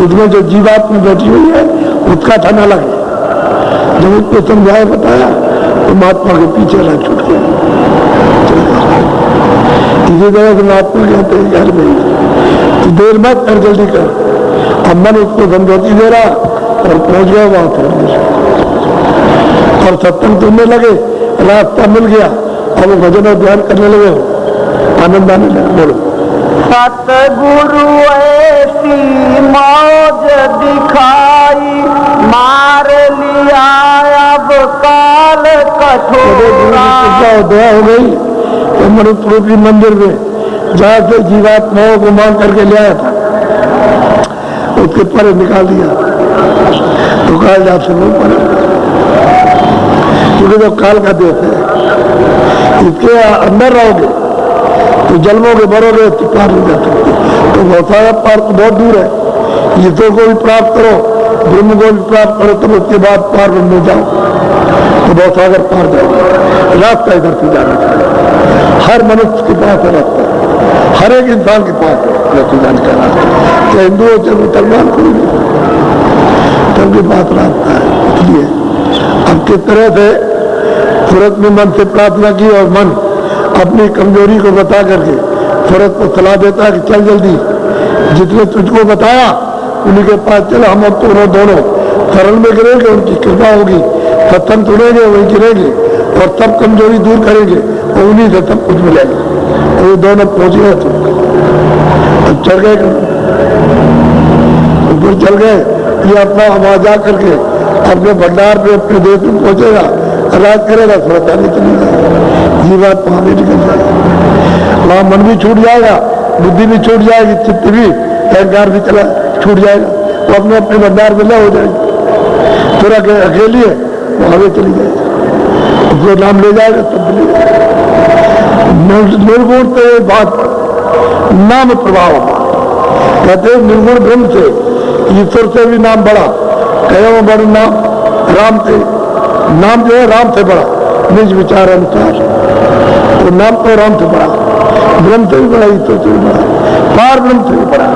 इसमें जो जीवात्मा बैठी हुई है उसका धन अलग है। जब उसको समझाया बताया तो महात्मा के पीछे रह छूट गया। इसी तरह से महात्मा कहते हैं घर में तो देर मत कर, जल्दी कर। अब मन उसको समझौती दे रहा और पहुंच गया वहां पर, और सत्संग सुनने लगे, रास्ता मिल गया, अब वो भजन और ध्यान करने लगे, आनंद आने लगा। बोलो सतगुरु ऐसी मौज दिखाई, मार लिया अब काल कठोरा। दया हो गई तो मनुष्य मंदिर में जहाँ से जीवात्माओं को मान करके ले आया था उसके पर निकाल दिया, तो काल जाप से नहीं पड़े, क्योंकि तो काल का देश है। इसके अंदर रहोगे तो जन्मोगे मरोगे तो पार नहीं जा सकते। तो गौसाया पार तो बहुत दूर है, ईश्वर को भी प्राप्त करो, ब्रह्म को भी प्राप्त करो, तब उसके बाद पार में जाओ तो बहुत सागर पार जाओगे। रास्ता इधर से जाना चाहिए, हर मनुष्य के पास है रास्ता, हर एक इंसान के पास है जाने का रास्ता, चाहे हिंदू हो चाहे मुसलमान कोई भी, सबके पास रास्ता है। इसलिए अब किस तरह से सूरत में मन से प्रार्थना की और मन अपनी कमजोरी को बता करके सूरत को सलाह देता है कि चल जल्दी, जितने तुझको बताया उन्हीं के पास चलो, हम अब दोनों सरल में गिरेंगे, उनकी कृपा होगी, सत्संग सुनेंगे वही गिरेंगे और सब कमजोरी दूर करेंगे और उन्हीं से सब कुछ मिलेगा। और ये दोनों पहुंच गए तो चढ़ गए, ऊपर चल गए, ये अपना वहां जा करके अपने भंडार पे अपने देश में पहुंचेगा, राज करेगा, सुरता नहीं चलेगा, ये बात वहां नहीं निकल जाएगी। वहां मन भी छूट जाएगा, बुद्धि भी छूट जाएगी, चित्त भी, अहंकार भी चला छूट जाएगा, वो अपने अपने भंडार में हो जाएगी। फिर अकेली है वो आगे चली जाएगी, उसको नाम ले जाएगा तब ले जाएगा। निर्गुण तो ये बात नाम प्रभाव कहते हैं, निर्गुण ब्रह्म से ईश्वर से भी नाम बड़ा, कहो बड़ा नाम राम से, नाम जो है राम से बड़ा, निज विचार अनुसार, तो नाम तो राम से बड़ा, ब्रह्म से भी बड़ा, ईश्वर से भी बड़ा, पार ब्रह्म से भी बड़ा।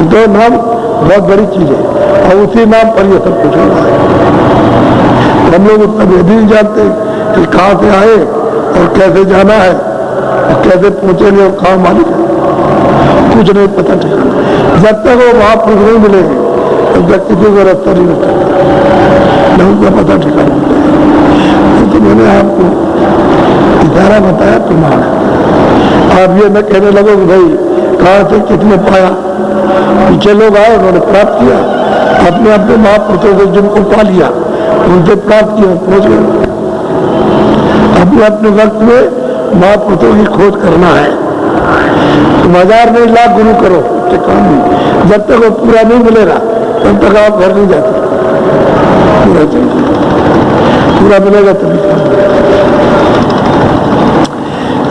तो नाम बहुत बड़ी चीज है और उसी नाम पर यह सब कुछ हो रहा है। हम लोग उतना भी नहीं जानते कि कहाँ से आए और कैसे जाना है और कैसे पहुंचेंगे और कहाँ मालिक है, कुछ नहीं पता ठिकाना। जब तक वो महापुरुष नहीं मिलेंगे तब तक किसी को रास्ता नहीं मिलता, न उनका पता ठिकाना। तो मैंने आपको इशारा बताया प्रमाण, आप ये न कहने लगो कि भाई कहाँ से किसने पाया, पीछे लोग आए उन्होंने प्राप्त किया, अपने अपने महापुरुषों से जिनको पा लिया उनसे प्राप्त किया, पहुंच गए। अपने अपने वक्त में महापुरुषों की खोज करना है। तुम 1000 नहीं लाख गुरु करो, उससे काम नहीं, जब तक वो पूरा नहीं मिलेगा तब तक आप घर नहीं जाते, पूरा चाहिए, पूरा मिलेगा तभी।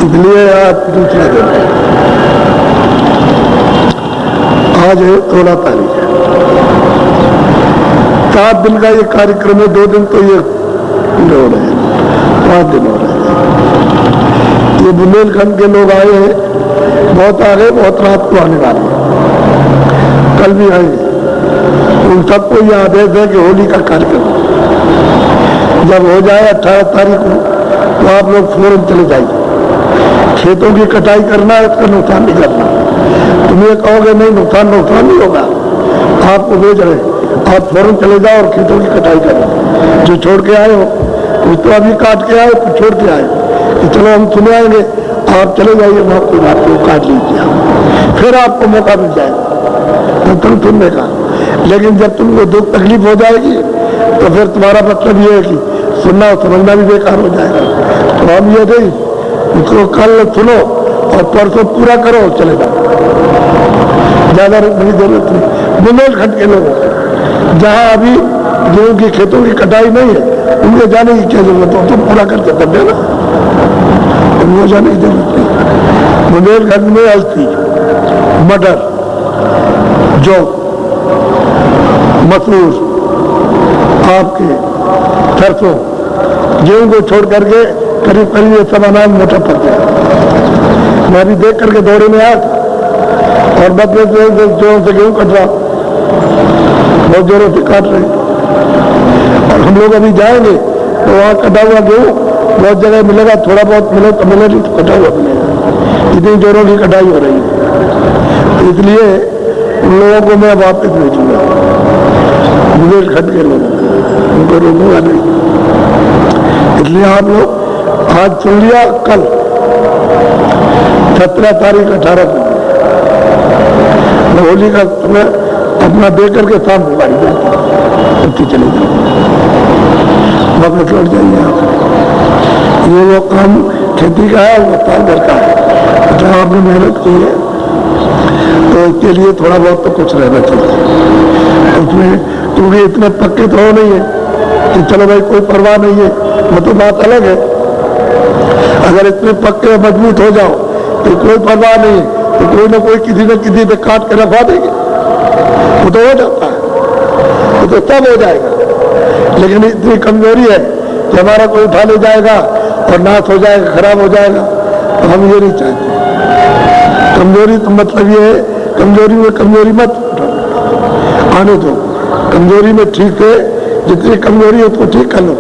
इसलिए आप दूसरा दिन आज है 16 तारीख, 7 दिन का ये कार्यक्रम है, 2 दिन तो ये हो रहे हैं। 5 दिन हो रहे हैं। ये बुंदेलखंड के लोग आए हैं, बहुत आ गए, बहुत रात को आने वाले हैं, कल भी आएंगे। उन सबको यह आदेश है कि होली का कार्यक्रम जब हो जाए 18 तारीख को, तो आप लोग फौरन चले जाइए। खेतों की कटाई करना है, उसका नुकसान नहीं करना। तुम ये कहोगे नहीं नुकसान नहीं होगा, आपको भेज रहे, आप फौरन चले जाओ और खेतों की कटाई करो। जो छोड़ के आए हो कुछ तो अभी काट के आए, कुछ छोड़ के आए कि चलो हम सुने आएंगे, आप चले जाइए, वहाँ कोई बात नहीं, काट लीजिए आप, फिर आपको मौका मिल जाएगा तुम सुनने का। लेकिन जब तुमको दुख तकलीफ हो जाएगी तो फिर तुम्हारा मतलब ये है कि सुनना और समझना भी बेकार हो जाएगा। तो हम ये नहीं, उसको कल सुनो और परसों पूरा करो, चले जाओ, ज्यादा नहीं जरूरत नहीं। बुंदेलखंड के लोगों जहाँ अभी गेहूं की खेतों की कटाई नहीं है, उनके जाने की क्या जरूरत हो, तुम पूरा करके तब देना, उनको जाने की जरूरत नहीं। बुंदेलखंड में हल्दी, मटर, जौ, मसूर, आपके सरसों, गेहूं को छोड़ करके करीब ये सब अनाज मोटा पड़ गया। मैं अभी देख करके दौड़े में आया था और बदले से जोरों से गेहूं कट रहा, बहुत जोरों से काट रहे। और हम लोग अभी जाएंगे तो वहाँ कटा हुआ गेहूं बहुत जगह मिलेगा, थोड़ा बहुत मिले तो मिले, नहीं तो कटा हुआ मिलेगा। इतनी जोरों की कटाई हो रही है, तो इसलिए उन लोगों को मैं वापस भेजूंगा, बुंदेलखंड के लोगों को, उनको रोकूंगा नहीं। इसलिए आप लोग आज सुन लिया, कल 17 तारीख 18 को होली का समय अपना दे करके शाम को गाड़ी जाती चले जाओ, वापस लौट जाइए आप। ये वो काम खेती का है, वो साल भर का है, जहाँ आपने मेहनत की है तो इसके लिए थोड़ा बहुत तो कुछ रहना चाहिए उसमें। क्योंकि इतने पक्के तो हो नहीं है कि चलो भाई कोई परवाह नहीं है, वो तो बात अलग है। अगर इतने पक्के मजबूत हो जाओ तो कोई परवाह नहीं है, तो कोई ना कोई किसी न किसी पे काट के रखवा देंगे, वो तो हो जाता है, वो तो सब हो जाएगा। लेकिन इतनी कमजोरी है कि हमारा कोई उठा ले जाएगा और नाश हो जाएगा, खराब हो जाएगा, तो हम ये नहीं चाहते। कमजोरी तो मतलब ये है, कमजोरी में कमजोरी मत आने दो, कमजोरी में ठीक है, जितनी कमजोरी है उसको ठीक कर लो,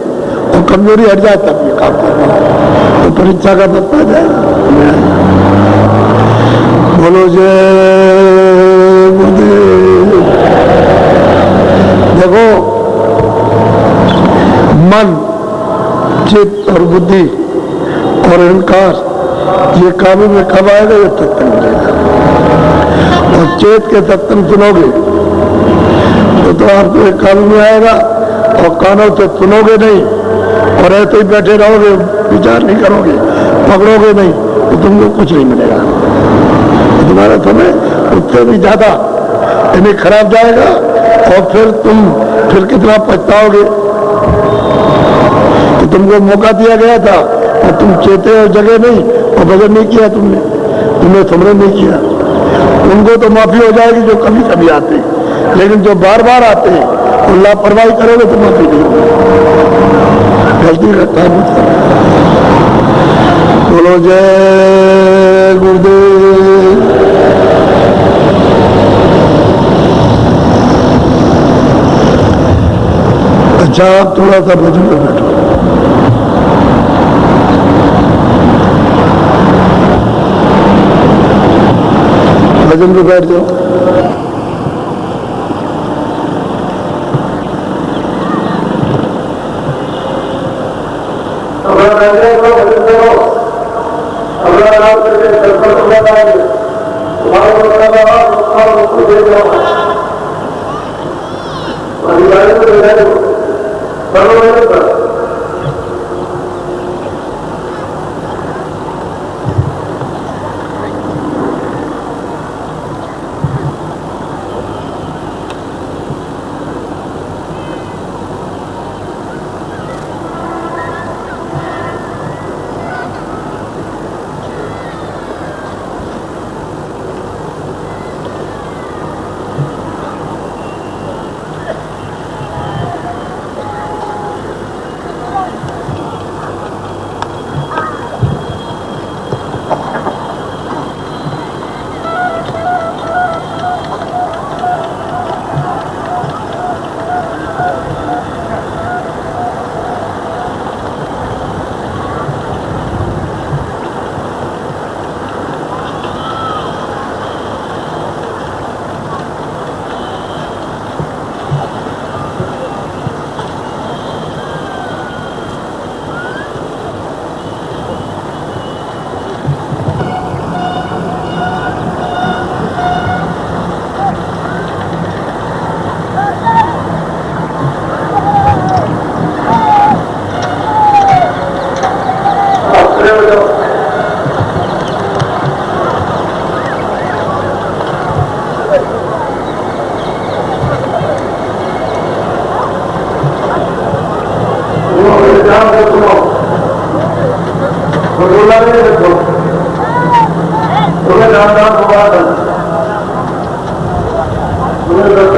और कमजोरी हट जाए तब ये काम करना, तो परीक्षा का पता आ जाएगा। बोलो जय गुरुदेव। देखो, मन, चित्त और बुद्धि और अहंकार ये काबू में कब आएगा, ये सत्संग मिलेगा। और चेत के सत्संग सुनोगे तो आपको एक काबू में आएगा, और कानों से सुनोगे नहीं और ऐसे ही बैठे रहोगे, विचार नहीं करोगे, पकड़ोगे नहीं, तो तुमको कुछ नहीं मिलेगा। तो तुम्हारा समय उससे भी ज्यादा यानी खराब जाएगा, और फिर कितना पछताओगे कि तुमको मौका दिया गया था और तुम चेते और जगह नहीं, और भजन नहीं किया तुमने, तुमने स्मरण नहीं किया। उनको तो माफी हो जाएगी जो कभी कभी आते हैं, लेकिन जो बार बार आते हैं तो लापरवाही करोगे तो माफी नहीं होगी, गलती का काम मत करो। बोलो जय गुरुदेव। अच्छा, आप थोड़ा सा भजन में बैठो। भजन पे बैठ जाओ।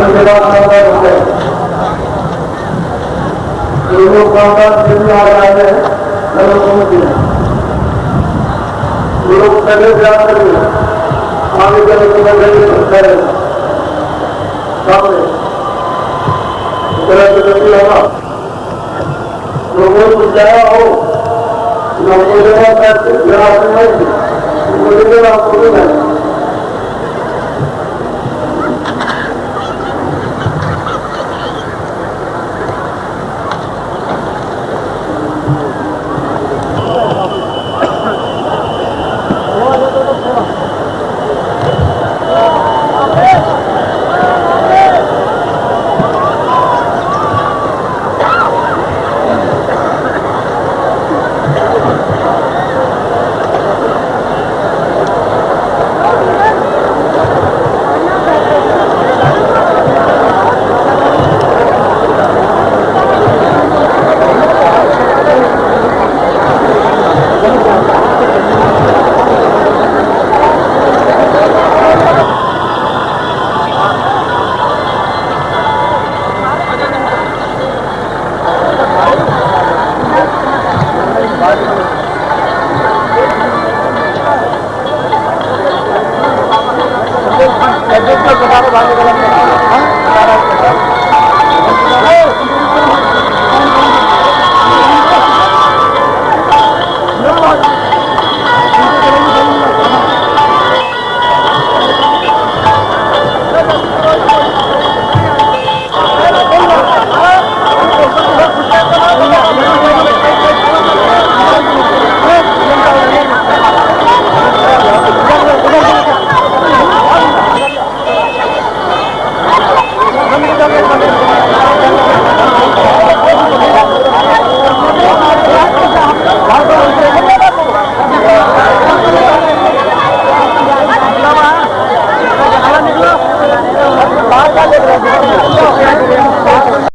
लोग आ रहे हैं लोग पहले जाकर आगे चले तो सामने होगा लोगों को जाया हो बाहर का